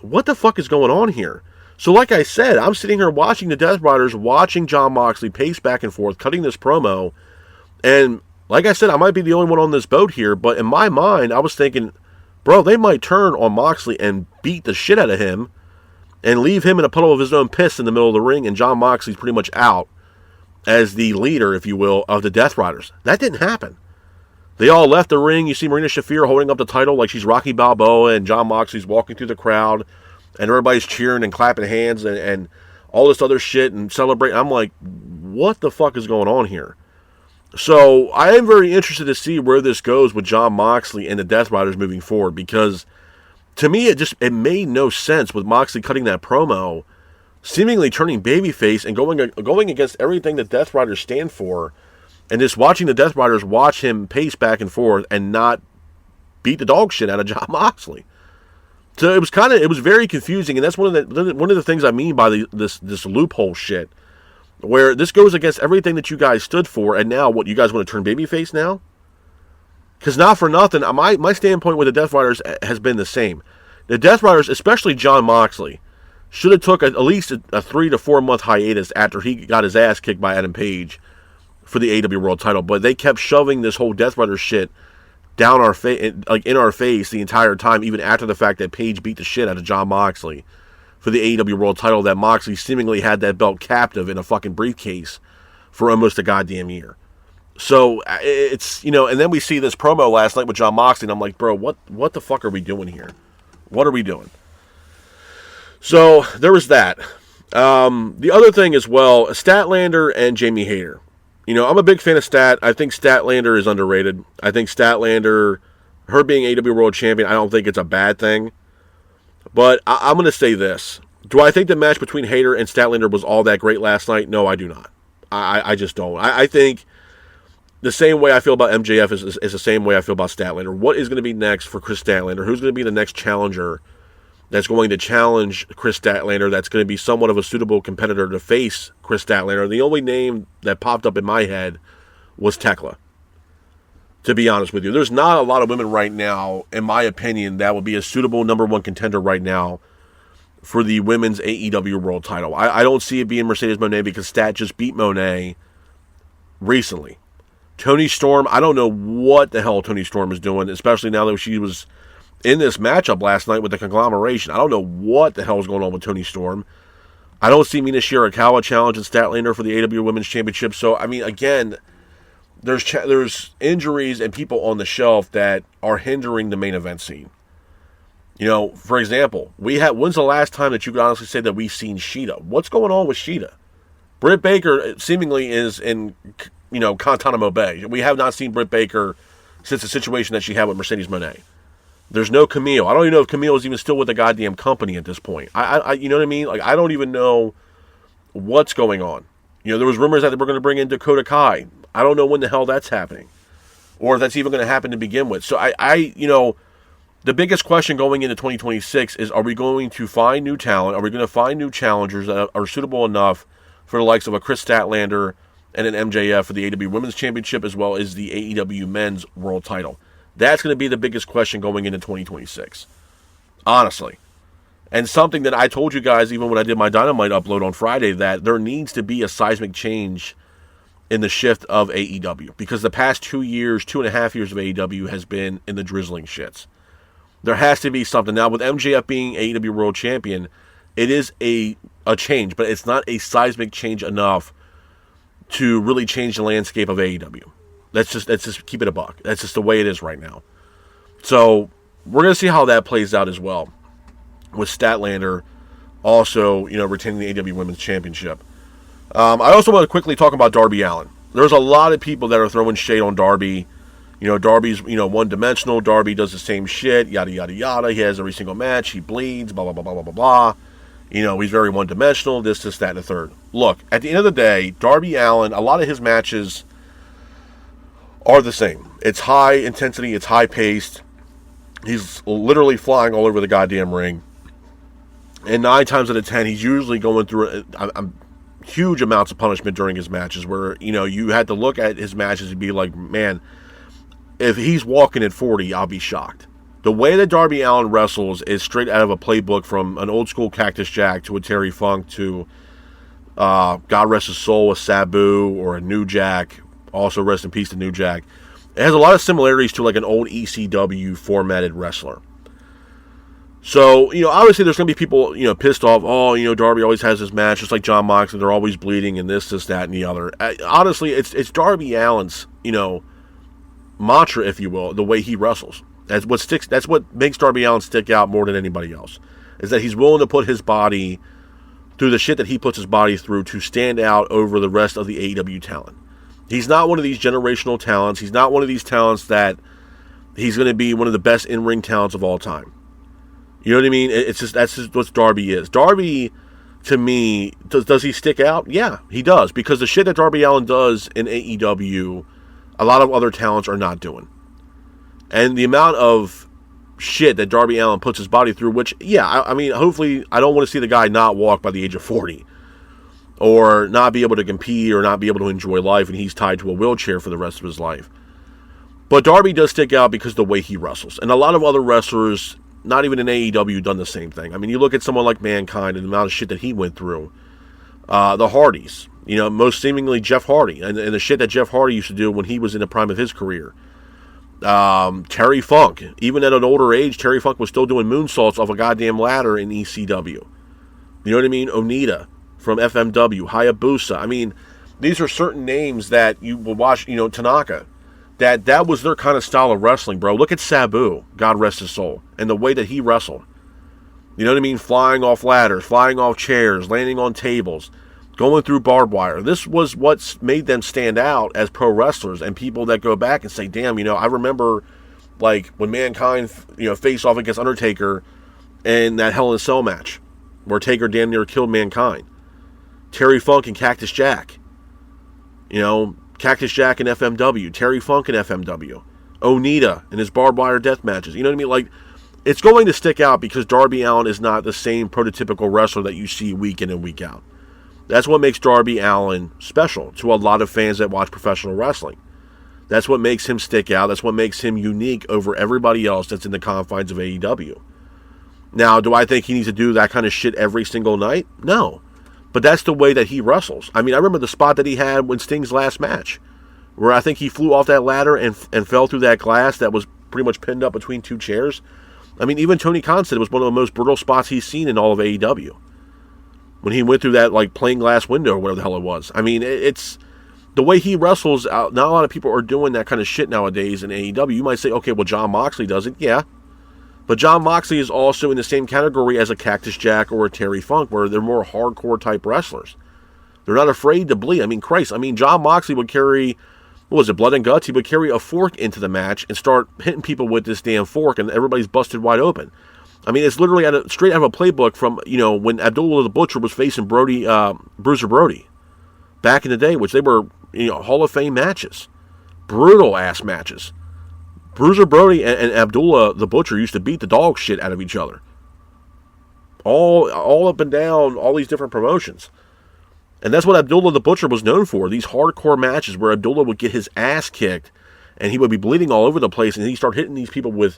what the fuck is going on here? So like I said, I'm sitting here watching the Death Riders, watching Jon Moxley pace back and forth, cutting this promo, and like I said, I might be the only one on this boat here, but in my mind, I was thinking, bro, they might turn on Moxley and beat the shit out of him and leave him in a puddle of his own piss in the middle of the ring, and Jon Moxley's pretty much out as the leader, if you will, of the Death Riders. That didn't happen. They all left the ring. You see Marina Shafir holding up the title like she's Rocky Balboa, and Jon Moxley's walking through the crowd, and everybody's cheering and clapping hands and all this other shit and celebrating. I'm like, what the fuck is going on here? So I am very interested to see where this goes with Jon Moxley and the Death Riders moving forward, because to me it made no sense with Moxley cutting that promo, seemingly turning babyface and going against everything the Death Riders stand for, and just watching the Death Riders watch him pace back and forth and not beat the dog shit out of Jon Moxley. So it was very confusing, and that's one of the things I mean by this loophole shit, where this goes against everything that you guys stood for, and now what, you guys want to turn babyface now? Because not for nothing, my standpoint with the Death Riders has been the same. The Death Riders, especially Jon Moxley, should have took at least a 3 to 4 month hiatus after he got his ass kicked by Adam Page for the AEW World Title, but they kept shoving this whole Death Rider shit down our face, like in our face, the entire time, even after the fact that Page beat the shit out of Jon Moxley for the AEW World Title, that Moxley seemingly had that belt captive in a fucking briefcase for almost a goddamn year. So it's, you know, and then we see this promo last night with Jon Moxley, and I'm like, bro, what the fuck are we doing here? What are we doing? So there was that. The other thing as well, Statlander and Jamie Hayter. You know, I'm a big fan of Stat. I think Statlander is underrated. I think Statlander, her being AEW World Champion, I don't think it's a bad thing. But I'm going to say this. Do I think the match between Hayter and Statlander was all that great last night? No, I do not. I just don't. I think the same way I feel about MJF is the same way I feel about Statlander. What is going to be next for Chris Statlander? Who's going to be the next challenger that's going to challenge Chris Statlander, that's going to be somewhat of a suitable competitor to face Chris Statlander? The only name that popped up in my head was Tekla, to be honest with you. There's not a lot of women right now, in my opinion, that would be a suitable number one contender right now for the women's AEW World Title. I don't see it being Mercedes Moné, because Stat just beat Moné recently. Toni Storm, I don't know what the hell Toni Storm is doing, especially now that she was in this matchup last night with the Conglomeration. I don't know what the hell is going on with Toni Storm. I don't see Mina Shirakawa challenging Statlander for the AEW Women's Championship. So, I mean, again, there's injuries and people on the shelf that are hindering the main event scene. You know, for example, when's the last time that you could honestly say that we've seen Sheeta? What's going on with Sheeta? Britt Baker seemingly is in, you know, Guantanamo Bay. We have not seen Britt Baker since the situation that she had with Mercedes Moné. There's no Camille. I don't even know if Camille is even still with the goddamn company at this point. You know what I mean? Like, I don't even know what's going on. You know, there was rumors that they were going to bring in Dakota Kai. I don't know when the hell that's happening, or if that's even going to happen to begin with. So you know, the biggest question going into 2026 is: are we going to find new talent? Are we going to find new challengers that are suitable enough for the likes of a Chris Statlander and an MJF for the AEW Women's Championship, as well as the AEW Men's World Title? That's going to be the biggest question going into 2026, honestly. And something that I told you guys even when I did my Dynamite upload on Friday, that there needs to be a seismic change in the shift of AEW. Because the past 2.5 years of AEW has been in the drizzling shits. There has to be something. Now, with MJF being AEW World Champion, it is a change, but it's not a seismic change enough to really change the landscape of AEW. Let's just keep it a buck. That's just the way it is right now. So, we're going to see how that plays out as well. With Statlander also, retaining the AEW Women's Championship. I also want to quickly talk about Darby Allin. There's a lot of people that are throwing shade on Darby. Darby's, one-dimensional. Darby does the same shit, yada, yada, yada. He has every single match. He bleeds, blah, blah, blah, blah, blah, blah. He's very one-dimensional, this, that, and the third. Look, at the end of the day, Darby Allin, a lot of his matches are the same. It's high intensity. It's high-paced. He's literally flying all over the goddamn ring. And 9 times out of 10, he's usually going through huge amounts of punishment during his matches where, you had to look at his matches and be like, man, if he's walking at 40, I'll be shocked. The way that Darby Allin wrestles is straight out of a playbook from an old school Cactus Jack to a Terry Funk to, God rest his soul, a Sabu or a New Jack. Also rest in peace to New Jack. It has a lot of similarities to like an old ECW formatted wrestler. So, obviously there's going to be people, pissed off. Oh, Darby always has his match, just like John Moxley. They're always bleeding and this, that, and the other. Honestly, it's Darby Allin's, mantra, if you will, the way he wrestles. That's what makes Darby Allin stick out more than anybody else. Is that he's willing to put his body through the shit that he puts his body through to stand out over the rest of the AEW talent. He's not one of these generational talents. He's not one of these talents that he's going to be one of the best in-ring talents of all time. You know what I mean? That's just what Darby is. Darby, to me, does he stick out? Yeah, he does. Because the shit that Darby Allin does in AEW, a lot of other talents are not doing. And the amount of shit that Darby Allin puts his body through, which, yeah, I mean, hopefully, I don't want to see the guy not walk by the age of 40. Or not be able to compete or not be able to enjoy life and he's tied to a wheelchair for the rest of his life. But Darby does stick out because of the way he wrestles. And a lot of other wrestlers, not even in AEW, done the same thing. I mean, you look at someone like Mankind and the amount of shit that he went through. The Hardys, most seemingly Jeff Hardy. And the shit that Jeff Hardy used to do when he was in the prime of his career. Terry Funk. Even at an older age, Terry Funk was still doing moonsaults off a goddamn ladder in ECW. You know what I mean? Onita from FMW, Hayabusa. I mean, these are certain names that you will watch, Tanaka. That was their kind of style of wrestling, bro. Look at Sabu, God rest his soul, and the way that he wrestled. You know what I mean? Flying off ladders, flying off chairs, landing on tables, going through barbed wire. This was what's made them stand out as pro wrestlers, and people that go back and say, damn, I remember, like, when Mankind, faced off against Undertaker in that Hell in a Cell match, where Taker damn near killed Mankind. Terry Funk and Cactus Jack. Cactus Jack and FMW. Terry Funk and FMW. Onita and his barbed wire death matches. You know what I mean? Like, it's going to stick out because Darby Allin is not the same prototypical wrestler that you see week in and week out. That's what makes Darby Allin special to a lot of fans that watch professional wrestling. That's what makes him stick out. That's what makes him unique over everybody else that's in the confines of AEW. Now, do I think he needs to do that kind of shit every single night? No. But that's the way that he wrestles. I mean, I remember the spot that he had when Sting's last match, where I think he flew off that ladder and fell through that glass that was pretty much pinned up between two chairs. I mean, even Tony Khan said it was one of the most brutal spots he's seen in all of AEW. When he went through that, like, plain glass window or whatever the hell it was. I mean, it's the way he wrestles. Not a lot of people are doing that kind of shit nowadays in AEW. You might say, okay, well, John Moxley does it. Yeah. But John Moxley is also in the same category as a Cactus Jack or a Terry Funk, where they're more hardcore type wrestlers. They're not afraid to bleed. I mean, Christ. I mean, John Moxley would carry, what was it, Blood and Guts? He would carry a fork into the match and start hitting people with this damn fork, and everybody's busted wide open. I mean, it's literally straight out of a playbook from, when Abdullah the Butcher was facing Bruiser Brody back in the day, which they were, Hall of Fame matches. Brutal ass matches. Bruiser Brody and Abdullah the Butcher used to beat the dog shit out of each other. All up and down, all these different promotions. And that's what Abdullah the Butcher was known for. These hardcore matches where Abdullah would get his ass kicked and he would be bleeding all over the place and he'd start hitting these people with,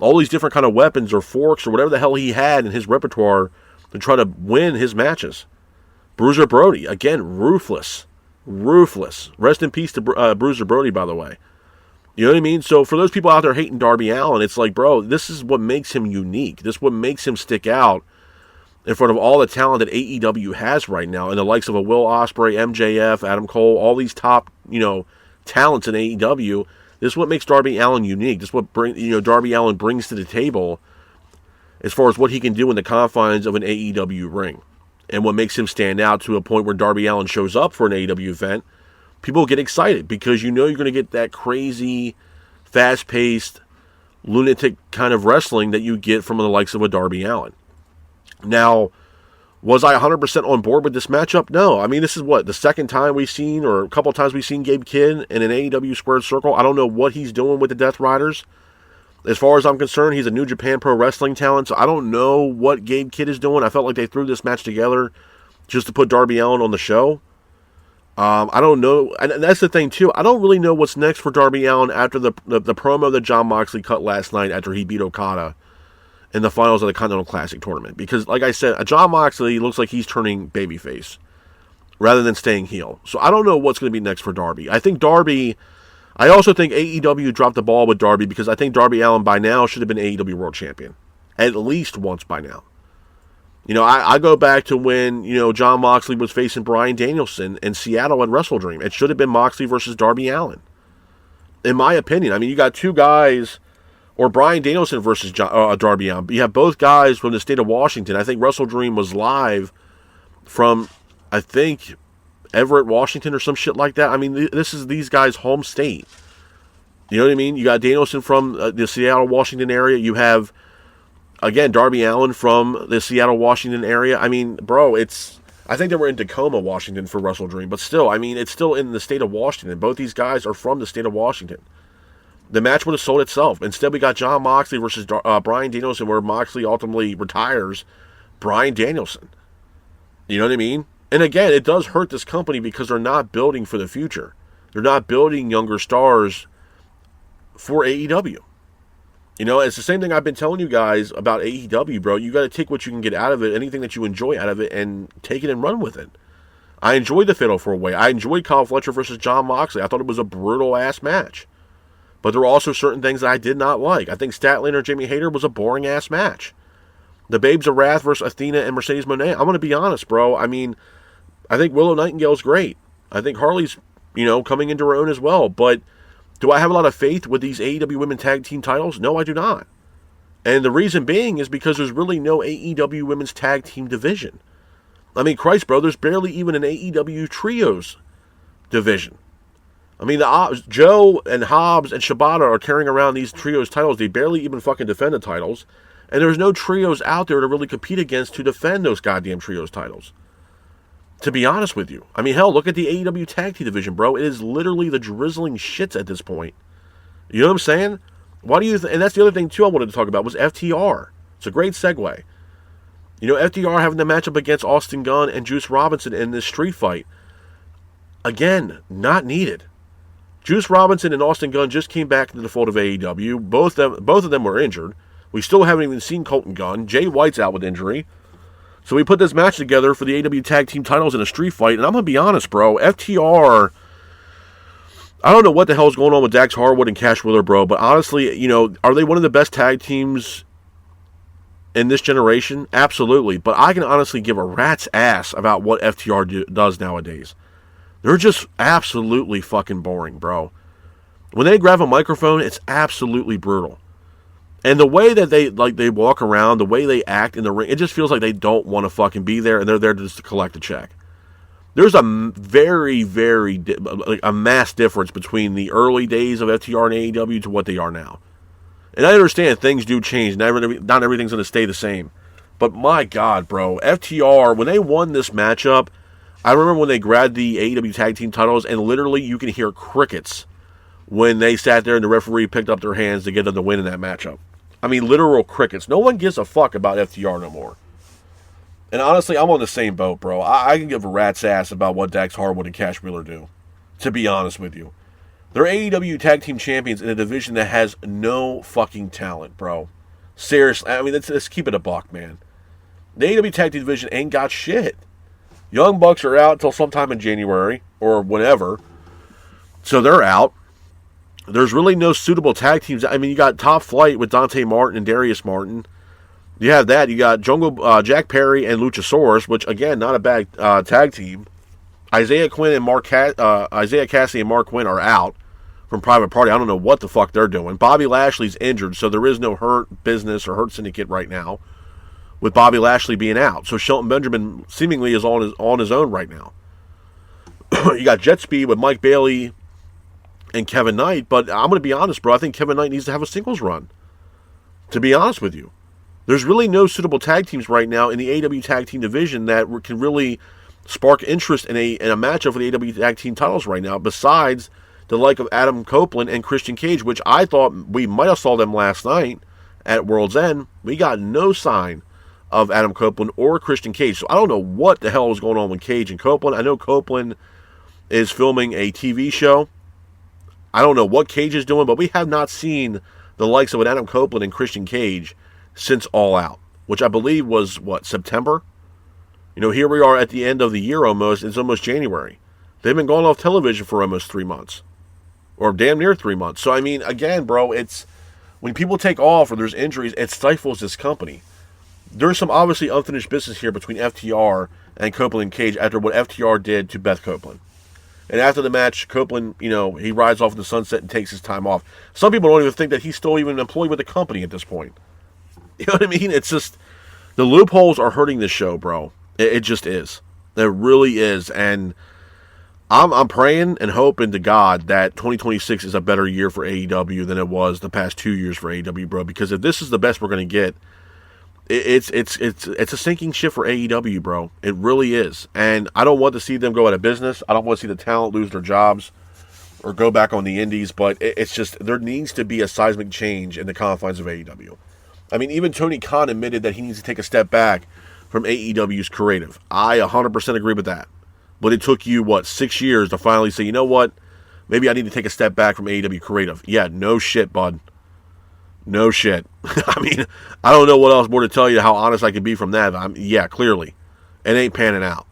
all these different kind of weapons or forks or whatever the hell he had in his repertoire to try to win his matches. Bruiser Brody, again, ruthless. Rest in peace to Bruiser Brody, by the way. You know what I mean? So for those people out there hating Darby Allin, it's like, bro, this is what makes him unique. This is what makes him stick out in front of all the talent that AEW has right now, and the likes of a Will Ospreay, MJF, Adam Cole, all these top, talents in AEW. This is what makes Darby Allin unique. This is what Darby Allin brings to the table as far as what he can do in the confines of an AEW ring, and what makes him stand out to a point where Darby Allin shows up for an AEW event. People get excited because you're going to get that crazy, fast-paced, lunatic kind of wrestling that you get from the likes of a Darby Allin. Now, was I 100% on board with this matchup? No. I mean, this is the second time we've seen, or a couple of times we've seen Gabe Kidd in an AEW Squared Circle. I don't know what he's doing with the Death Riders. As far as I'm concerned, he's a New Japan Pro Wrestling talent, so I don't know what Gabe Kidd is doing. I felt like they threw this match together just to put Darby Allin on the show. I don't know, and that's the thing too. I don't really know what's next for Darby Allin after the promo that Jon Moxley cut last night after he beat Okada in the finals of the Continental Classic tournament. Because, like I said, Jon Moxley looks like he's turning babyface rather than staying heel. So I don't know what's going to be next for Darby. I also think AEW dropped the ball with Darby because I think Darby Allin by now should have been AEW World Champion at least once by now. I go back to when, Jon Moxley was facing Bryan Danielson in Seattle at Wrestle Dream. It should have been Moxley versus Darby Allin. In my opinion. I mean, you got two guys, or Bryan Danielson versus Darby Allin. But you have both guys from the state of Washington. I think Wrestle Dream was live from, Everett, Washington or some shit like that. I mean, this is these guys' home state. You know what I mean? You got Danielson from the Seattle, Washington area. You have, again, Darby Allin from the Seattle, Washington area. I mean, bro, I think they were in Tacoma, Washington for Wrestle Dream, but still, I mean, it's still in the state of Washington. Both these guys are from the state of Washington. The match would have sold itself. Instead, we got Jon Moxley versus Bryan Danielson, where Moxley ultimately retires Bryan Danielson. You know what I mean? And again, it does hurt this company because they're not building for the future. They're not building younger stars for AEW. It's the same thing I've been telling you guys about AEW, bro. You got to take what you can get out of it, anything that you enjoy out of it, and take it and run with it. I enjoyed the Fatal 4-Way. I enjoyed Kyle Fletcher versus Jon Moxley. I thought it was a brutal-ass match. But there were also certain things that I did not like. I think Statlander Jamie Hayter was a boring-ass match. The Babes of Wrath versus Athena and Mercedes Moné, I'm going to be honest, bro. I mean, I think Willow Nightingale's great. I think Harley's, coming into her own as well. But do I have a lot of faith with these AEW Women Tag Team titles? No, I do not. And the reason being is because there's really no AEW Women's Tag Team division. I mean, Christ, bro, there's barely even an AEW Trios division. I mean, Joe and Hobbs and Shibata are carrying around these Trios titles. They barely even fucking defend the titles. And there's no Trios out there to really compete against to defend those goddamn Trios titles. To be honest with you. I mean, hell, look at the AEW Tag Team division, bro. It is literally the drizzling shits at this point. You know what I'm saying? Why do you and that's the other thing, too, I wanted to talk about was FTR. It's a great segue. FTR having the matchup against Austin Gunn and Juice Robinson in this street fight. Again, not needed. Juice Robinson and Austin Gunn just came back into the fold of AEW. Both of them were injured. We still haven't even seen Colton Gunn. Jay White's out with injury. So we put this match together for the AEW Tag Team titles in a street fight. And I'm going to be honest, bro. FTR, I don't know what the hell's going on with Dax Harwood and Cash Wheeler, bro. But honestly, are they one of the best tag teams in this generation? Absolutely. But I can honestly give a rat's ass about what FTR does nowadays. They're just absolutely fucking boring, bro. When they grab a microphone, it's absolutely brutal. And the way that they walk around, the way they act in the ring, it just feels like they don't want to fucking be there, and they're there just to collect a check. There's a very, very a mass difference between the early days of FTR and AEW to what they are now. And I understand things do change. Not everything's going to stay the same. But my God, bro, FTR, when they won this matchup, I remember when they grabbed the AEW Tag Team titles, and literally you can hear crickets when they sat there and the referee picked up their hands to get them to win in that matchup. I mean, literal crickets. No one gives a fuck about FTR no more. And honestly, I'm on the same boat, bro. I can give a rat's ass about what Dax Harwood and Cash Wheeler do. To be honest with you. They're AEW Tag Team Champions in a division that has no fucking talent, bro. Seriously, I mean, let's keep it a buck, man. The AEW Tag Team division ain't got shit. Young Bucks are out until sometime in January or whenever, so they're out. There's really no suitable tag teams. I mean, you got Top Flight with Dante Martin and Darius Martin. You have that. You got Jack Perry and Luchasaurus, which, again, not a bad tag team. Isaiah Cassidy and Mark Quinn are out from Private Party. I don't know what the fuck they're doing. Bobby Lashley's injured, so there is no Hurt Business or Hurt Syndicate right now, with Bobby Lashley being out. So Shelton Benjamin seemingly is on his own right now. You got Jet Speed with Mike Bailey and Kevin Knight, but I'm going to be honest, bro. I think Kevin Knight needs to have a singles run, to be honest with you. There's really no suitable tag teams right now in the AEW Tag Team division that can really spark interest in a matchup for the AEW Tag Team titles right now, besides the like of Adam Copeland and Christian Cage, which I thought we might have saw them last night at World's End. We got no sign of Adam Copeland or Christian Cage, so I don't know what the hell is going on with Cage and Copeland. I know Copeland is filming a TV show. I don't know what Cage is doing, but we have not seen the likes of an Adam Copeland and Christian Cage since All Out, which I believe was, September? You know, here we are at the end of the year almost. It's almost January. They've been going off television for almost 3 months. Or damn near 3 months. So, I mean, again, bro, it's when people take off or there's injuries, it stifles this company. There's some obviously unfinished business here between FTR and Copeland and Cage after what FTR did to Beth Copeland. And after the match, Copeland, he rides off in the sunset and takes his time off. Some people don't even think that he's still even employed with the company at this point. You know what I mean? It's just, the loopholes are hurting this show, bro. It just is. It really is. And I'm praying and hoping to God that 2026 is a better year for AEW than it was the past 2 years for AEW, bro. Because if this is the best we're going to get, it's a sinking ship for AEW, bro. It really is. And I don't want to see them go out of business. I don't want to see the talent lose their jobs or go back on the indies. But it's just, there needs to be a seismic change in the confines of AEW. I mean, even Tony Khan admitted that he needs to take a step back from AEW's creative. I 100% agree with that. But it took you, 6 years to finally say, you know what? Maybe I need to take a step back from AEW creative. Yeah, no shit, bud. No shit. I mean, I don't know what else more to tell you, how honest I can be from that. Yeah, clearly. It ain't panning out.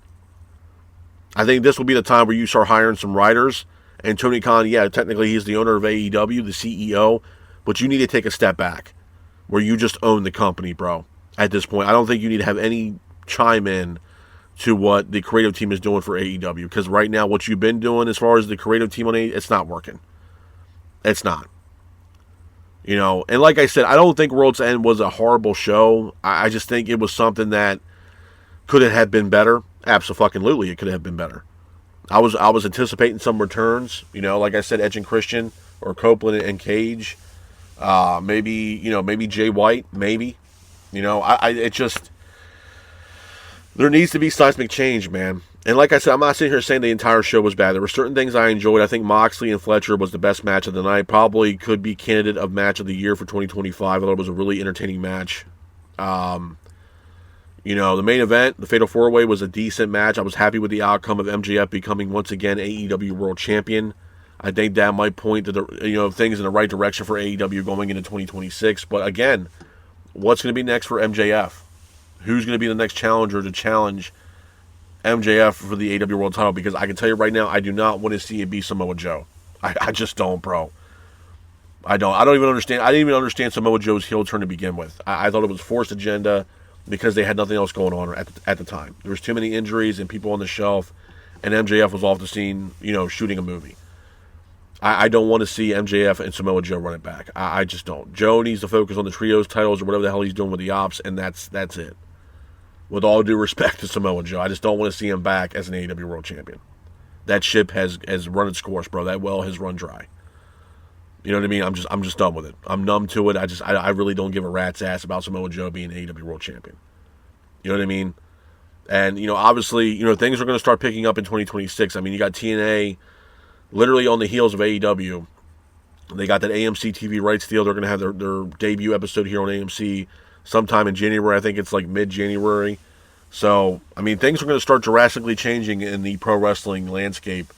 I think this will be the time where you start hiring some writers. And Tony Khan, yeah, technically he's the owner of AEW, the CEO. But you need to take a step back where you just own the company, bro. At this point, I don't think you need to have any chime in to what the creative team is doing for AEW. Because right now, what you've been doing as far as the creative team on AEW, it's not working. It's not. And like I said, I don't think World's End was a horrible show. I just think it was something that could have been better. Absolutely, it could have been better. I was anticipating some returns. Like I said, Edge and Christian or Copeland and Cage. Maybe Jay White. Maybe. It just, there needs to be seismic change, man. And like I said, I'm not sitting here saying the entire show was bad. There were certain things I enjoyed. I think Moxley and Fletcher was the best match of the night. Probably could be candidate of match of the year for 2025. I thought it was a really entertaining match. The main event, the Fatal 4-Way, was a decent match. I was happy with the outcome of MJF becoming once again AEW World Champion. I think that might point to the things in the right direction for AEW going into 2026. But again, what's going to be next for MJF? Who's going to be the next challenger to challenge MJF for the AEW World title? Because I can tell you right now, I do not want to see it be Samoa Joe. I just don't, bro. I don't even understand. I didn't even understand Samoa Joe's heel turn to begin with. I thought it was forced agenda because they had nothing else going on at the time. There was too many injuries and people on the shelf, and MJF was off the scene, shooting a movie. I don't want to see MJF and Samoa Joe run it back. I just don't. Joe needs to focus on the trios titles or whatever the hell he's doing with the ops, and that's it. With all due respect to Samoa Joe, I just don't want to see him back as an AEW World Champion. That ship has run its course, bro. That well has run dry. You know what I mean? I'm just done with it. I'm numb to it. I really don't give a rat's ass about Samoa Joe being AEW World Champion. You know what I mean? And obviously, things are going to start picking up in 2026. I mean, you got TNA literally on the heels of AEW. They got that AMC TV rights deal. They're going to have their debut episode here on AMC sometime in January. I think it's like mid-January. So, I mean, things are going to start drastically changing in the pro wrestling landscape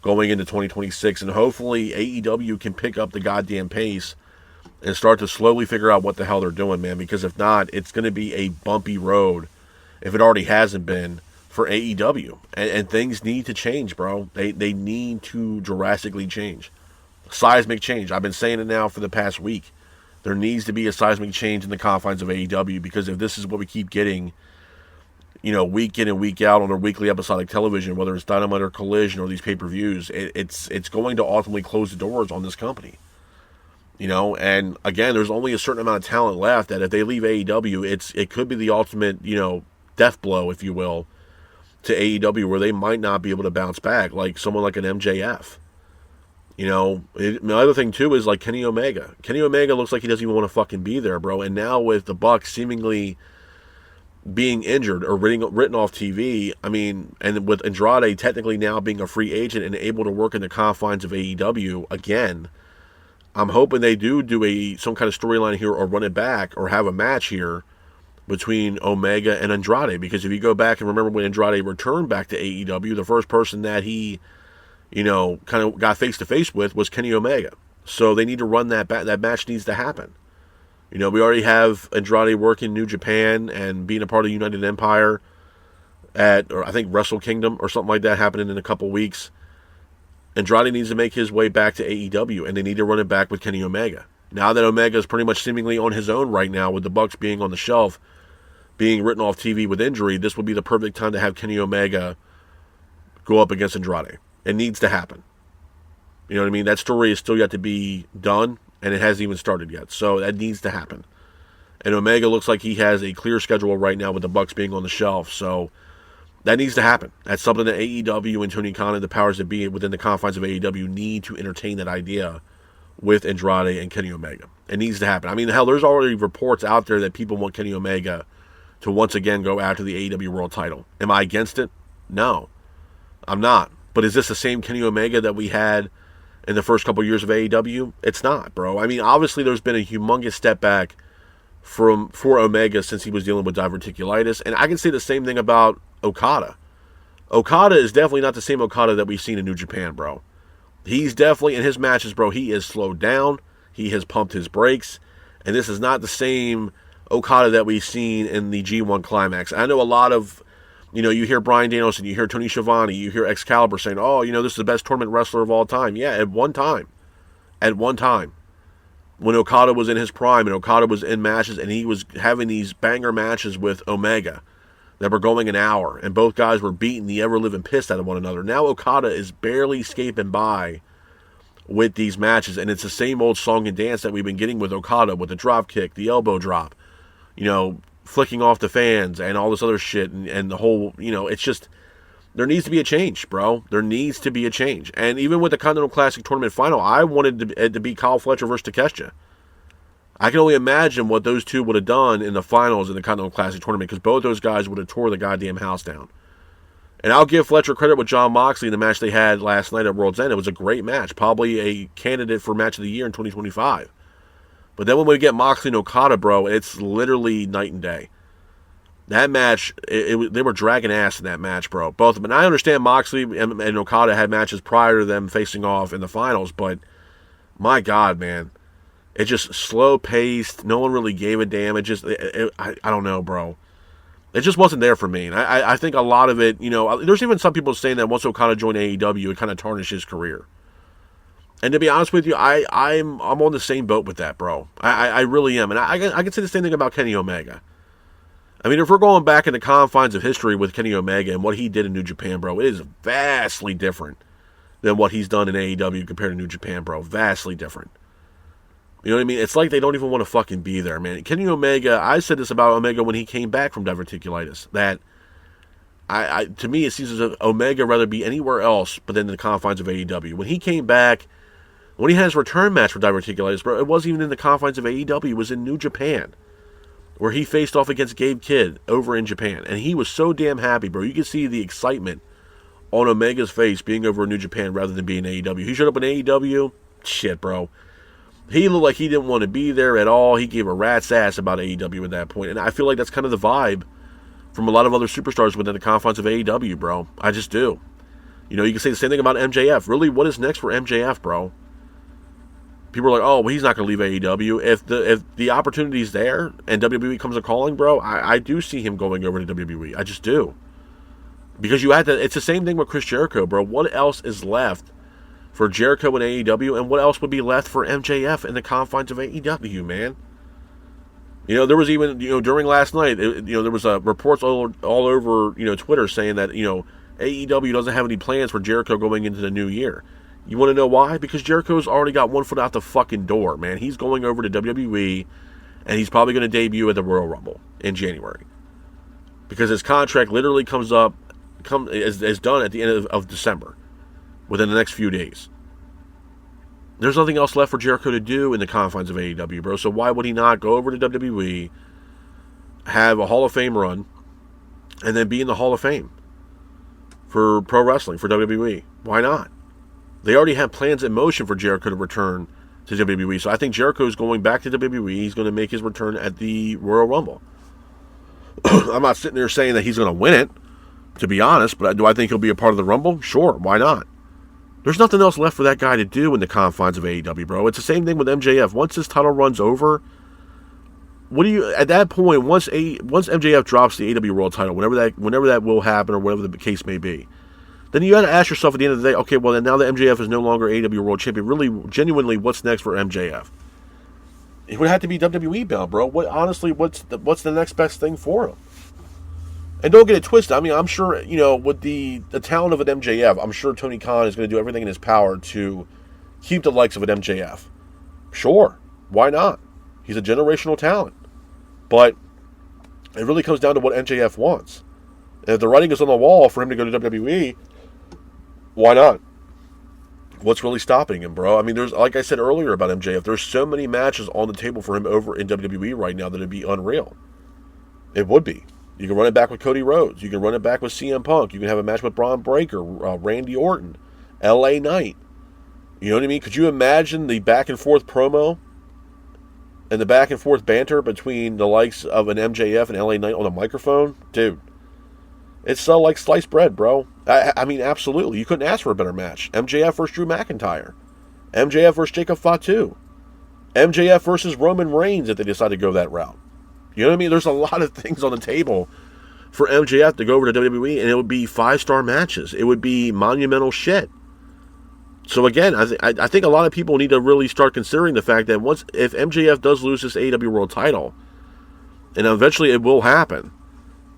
going into 2026. And hopefully AEW can pick up the goddamn pace and start to slowly figure out what the hell they're doing, man. Because if not, it's going to be a bumpy road, if it already hasn't been, for AEW. And things need to change, bro. They need to drastically change. Seismic change. I've been saying it now for the past week. There needs to be a seismic change in the confines of AEW, because if this is what we keep getting, week in and week out on their weekly episodic television, whether it's Dynamite or Collision or these pay-per-views, it's going to ultimately close the doors on this company. And again, there's only a certain amount of talent left that if they leave AEW, it could be the ultimate, death blow, if you will, to AEW, where they might not be able to bounce back, like someone like an MJF. The other thing too is like Kenny Omega. Kenny Omega looks like he doesn't even want to fucking be there, bro. And now with the Bucks seemingly being injured or written off TV, and with Andrade technically now being a free agent and able to work in the confines of AEW again, I'm hoping they do some kind of storyline here, or run it back, or have a match here between Omega and Andrade. Because if you go back and remember when Andrade returned back to AEW, the first person that he, kind of got face-to-face with was Kenny Omega. So they need to run that back. That match needs to happen. We already have Andrade working New Japan and being a part of United Empire or I think Wrestle Kingdom or something like that happening in a couple weeks. Andrade needs to make his way back to AEW, and they need to run it back with Kenny Omega. Now that Omega is pretty much seemingly on his own right now, with the Bucks being on the shelf, being written off TV with injury, this would be the perfect time to have Kenny Omega go up against Andrade. It needs to happen. You know what I mean? That story is still yet to be done, and it hasn't even started yet. So that needs to happen. And Omega looks like he has a clear schedule right now with the Bucks being on the shelf. So that needs to happen. That's something that AEW and Tony Khan and the powers that be within the confines of AEW need to entertain that idea with Andrade and Kenny Omega. It needs to happen. Hell, there's already reports out there that people want Kenny Omega to once again go after the AEW World title. Am I against it? No, I'm not. But is this the same Kenny Omega that we had in the first couple years of AEW? It's not, bro. Obviously there's been a humongous step back for Omega since he was dealing with diverticulitis. And I can say the same thing about Okada. Okada is definitely not the same Okada that we've seen in New Japan, bro. He's definitely, in his matches, bro, he is slowed down. He has pumped his brakes. And this is not the same Okada that we've seen in the G1 Climax. I know a lot of, you hear Bryan Danielson, you hear Tony Schiavone, you hear Excalibur saying, oh, this is the best tournament wrestler of all time. Yeah, at one time. When Okada was in his prime and Okada was in matches and he was having these banger matches with Omega that were going an hour, and both guys were beating the ever-living piss out of one another. Now Okada is barely escaping by with these matches, and it's the same old song and dance that we've been getting with Okada, with the drop kick, the elbow drop, flicking off the fans and all this other shit, and the whole, it's just, there needs to be a change, bro. There needs to be a change. And even with the Continental Classic Tournament final, I wanted it to be Kyle Fletcher versus Takeshita. I can only imagine what those two would have done in the finals in the Continental Classic Tournament, because both those guys would have tore the goddamn house down. And I'll give Fletcher credit with Jon Moxley in the match they had last night at World's End. It was a great match, probably a candidate for Match of the Year in 2025. But then when we get Moxley and Okada, bro, it's literally night and day. That match, they were dragging ass in that match, bro. Both of them. And I understand Moxley and Okada had matches prior to them facing off in the finals, but my God, man. It's just slow-paced. No one really gave a damn. I don't know, bro. It just wasn't there for me. And I think a lot of it, there's even some people saying that once Okada joined AEW, it kind of tarnished his career. And to be honest with you, I'm on the same boat with that, bro. I really am. And I can say the same thing about Kenny Omega. If we're going back in the confines of history with Kenny Omega and what he did in New Japan, bro, it is vastly different than what he's done in AEW compared to New Japan, bro. Vastly different. You know what I mean? It's like they don't even want to fucking be there, man. Kenny Omega, I said this about Omega when he came back from diverticulitis, that to me it seems as if Omega rather be anywhere else but in the confines of AEW. When he came back, when he had his return match for diverticulitis, bro, it wasn't even in the confines of AEW. It was in New Japan, where he faced off against Gabe Kidd over in Japan. And he was so damn happy, bro. You could see the excitement on Omega's face being over in New Japan rather than being in AEW. He showed up in AEW, shit, bro. He looked like he didn't want to be there at all. He gave a rat's ass about AEW at that point. And I feel like that's kind of the vibe from a lot of other superstars within the confines of AEW, bro. I just do. You know, you can say the same thing about MJF. Really, what is next for MJF, bro? People are like, oh, well, he's not going to leave AEW. If the opportunity's there and WWE comes a calling, bro, I do see him going over to WWE. I just do. Because you had to, it's the same thing with Chris Jericho, bro. What else is left for Jericho and AEW, and what else would be left for MJF in the confines of AEW, man? You know, there was even, you know, during last night, there was reports all over, you know, Twitter saying that, you know, AEW doesn't have any plans for Jericho going into the new year. You want to know why? Because Jericho's already got one foot out the fucking door, man. He's going over to WWE, and he's probably going to debut at the Royal Rumble in January. Because his contract literally is done at the end of December, within the next few days. There's nothing else left for Jericho to do in the confines of AEW, bro. So why would he not go over to WWE, have a Hall of Fame run, and then be in the Hall of Fame for pro wrestling, for WWE? Why not? They already have plans in motion for Jericho to return to WWE. So I think Jericho's going back to WWE. He's going to make his return at the Royal Rumble. I'm not sitting there saying that he's going to win it, to be honest, but do I think he'll be a part of the Rumble? Sure, why not? There's nothing else left for that guy to do in the confines of AEW, bro. It's the same thing with MJF. Once his title runs over, what do you, at that point, once MJF drops the AEW World title, whenever that will happen, or whatever the case may be, then you got to ask yourself at the end of the day, okay, well, then now that MJF is no longer AEW World Champion, really, genuinely, what's next for MJF? It would have to be WWE bound, bro. Honestly, what's the next best thing for him? And don't get it twisted. I mean, I'm sure, you know, with the talent of an MJF, I'm sure Tony Khan is going to do everything in his power to keep the likes of an MJF. Sure. Why not? He's a generational talent. But it really comes down to what MJF wants. And if the writing is on the wall for him to go to WWE, why not? What's really stopping him, bro? I mean, there's, like I said earlier about MJF, there's so many matches on the table for him over in WWE right now that it'd be unreal. It would be. You can run it back with Cody Rhodes. You can run it back with CM Punk. You can have a match with Braun Breaker, Randy Orton, LA Knight. You know what I mean? Could you imagine the back and forth promo and the back and forth banter between the likes of an MJF and LA Knight on a microphone? Dude, it's like sliced bread, bro. I mean, absolutely. You couldn't ask for a better match. MJF versus Drew McIntyre. MJF versus Jacob Fatu. MJF versus Roman Reigns if they decide to go that route. You know what I mean? There's a lot of things on the table for MJF to go over to WWE, and it would be 5-star matches. It would be monumental shit. So again, I think a lot of people need to really start considering the fact that if MJF does lose this AEW World title, and eventually it will happen,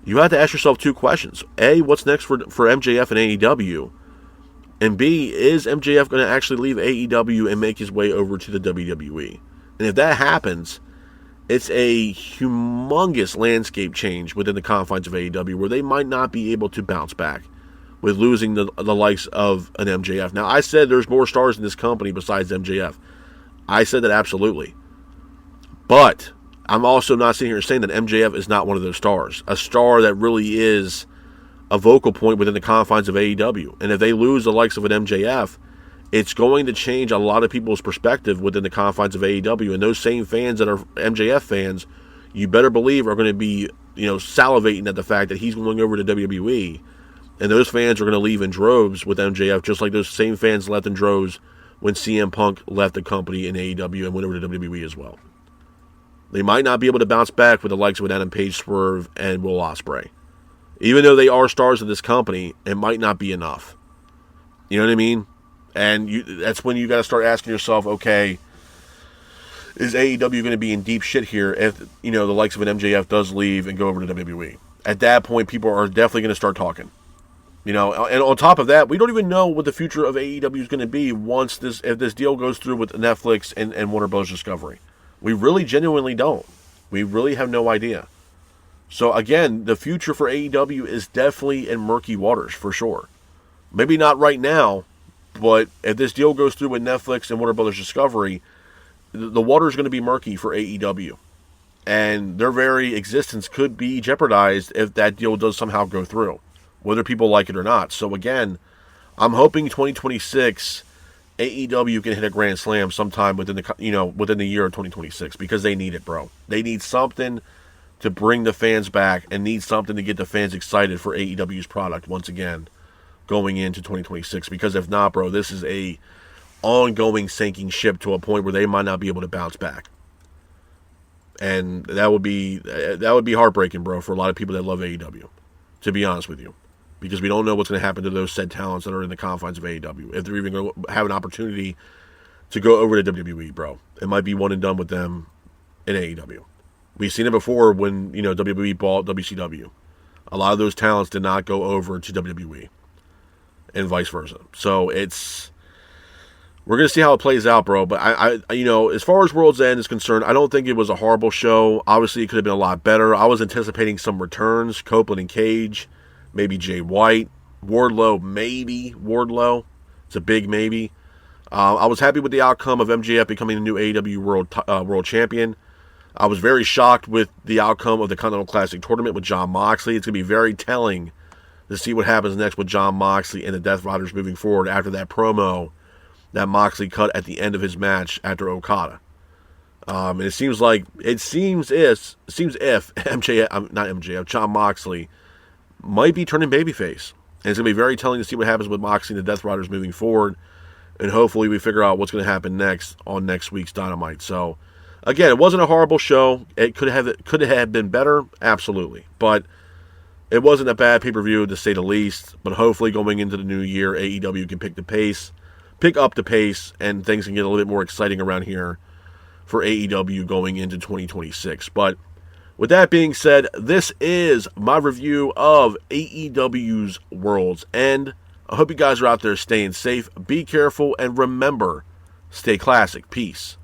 you have to ask yourself two questions. A, what's next for MJF and AEW? And B, is MJF going to actually leave AEW and make his way over to the WWE? And if that happens, it's a humongous landscape change within the confines of AEW where they might not be able to bounce back with losing the likes of an MJF. Now, I said there's more stars in this company besides MJF. I said that absolutely. But I'm also not sitting here saying that MJF is not one of those stars. A star that really is a vocal point within the confines of AEW. And if they lose the likes of an MJF, it's going to change a lot of people's perspective within the confines of AEW. And those same fans that are MJF fans, you better believe are going to be, you know, salivating at the fact that he's going over to WWE. And those fans are going to leave in droves with MJF, just like those same fans left in droves when CM Punk left the company in AEW and went over to WWE as well. They might not be able to bounce back with the likes of Adam Page, Swerve, and Will Ospreay. Even though they are stars of this company, it might not be enough. You know what I mean? And that's when you got to start asking yourself, okay, is AEW going to be in deep shit here if, you know, the likes of an MJF does leave and go over to WWE? At that point, people are definitely going to start talking. You know, and on top of that, we don't even know what the future of AEW is going to be if this deal goes through with Netflix and Warner Bros. Discovery. We really genuinely don't. We really have no idea. So again, the future for AEW is definitely in murky waters for sure. Maybe not right now, but if this deal goes through with Netflix and Warner Bros. Discovery, the water is going to be murky for AEW. And their very existence could be jeopardized if that deal does somehow go through, whether people like it or not. So again, I'm hoping 2026 AEW can hit a grand slam sometime within the year of 2026 because they need it, bro. They need something to bring the fans back and need something to get the fans excited for AEW's product once again going into 2026. Because if not, bro, this is a ongoing sinking ship to a point where they might not be able to bounce back. And that would be heartbreaking, bro, for a lot of people that love AEW, to be honest with you. Because we don't know what's going to happen to those said talents that are in the confines of AEW. If they're even going to have an opportunity to go over to WWE, bro. It might be one and done with them in AEW. We've seen it before when, WWE bought WCW. A lot of those talents did not go over to WWE. And vice versa. So we're going to see how it plays out, bro. But I as far as World's End is concerned, I don't think it was a horrible show. Obviously, it could have been a lot better. I was anticipating some returns. Copeland and Cage. Maybe Jay White. Wardlow, maybe. Wardlow. It's a big maybe. I was happy with the outcome of MJF becoming the new AEW World Champion. I was very shocked with the outcome of the Continental Classic Tournament with Jon Moxley. It's going to be very telling to see what happens next with Jon Moxley and the Death Riders moving forward after that promo that Moxley cut at the end of his match after Okada. And it seems if Jon Moxley might be turning babyface. And it's going to be very telling to see what happens with Moxley and the Death Riders moving forward. And hopefully we figure out what's going to happen next on next week's Dynamite. So, again, it wasn't a horrible show. It could have been better, absolutely. But it wasn't a bad pay-per-view, to say the least. But hopefully going into the new year, AEW can pick up the pace, and things can get a little bit more exciting around here for AEW going into 2026. But with that being said, this is my review of AEW's World's End. I hope you guys are out there staying safe. Be careful, and remember, stay classic. Peace.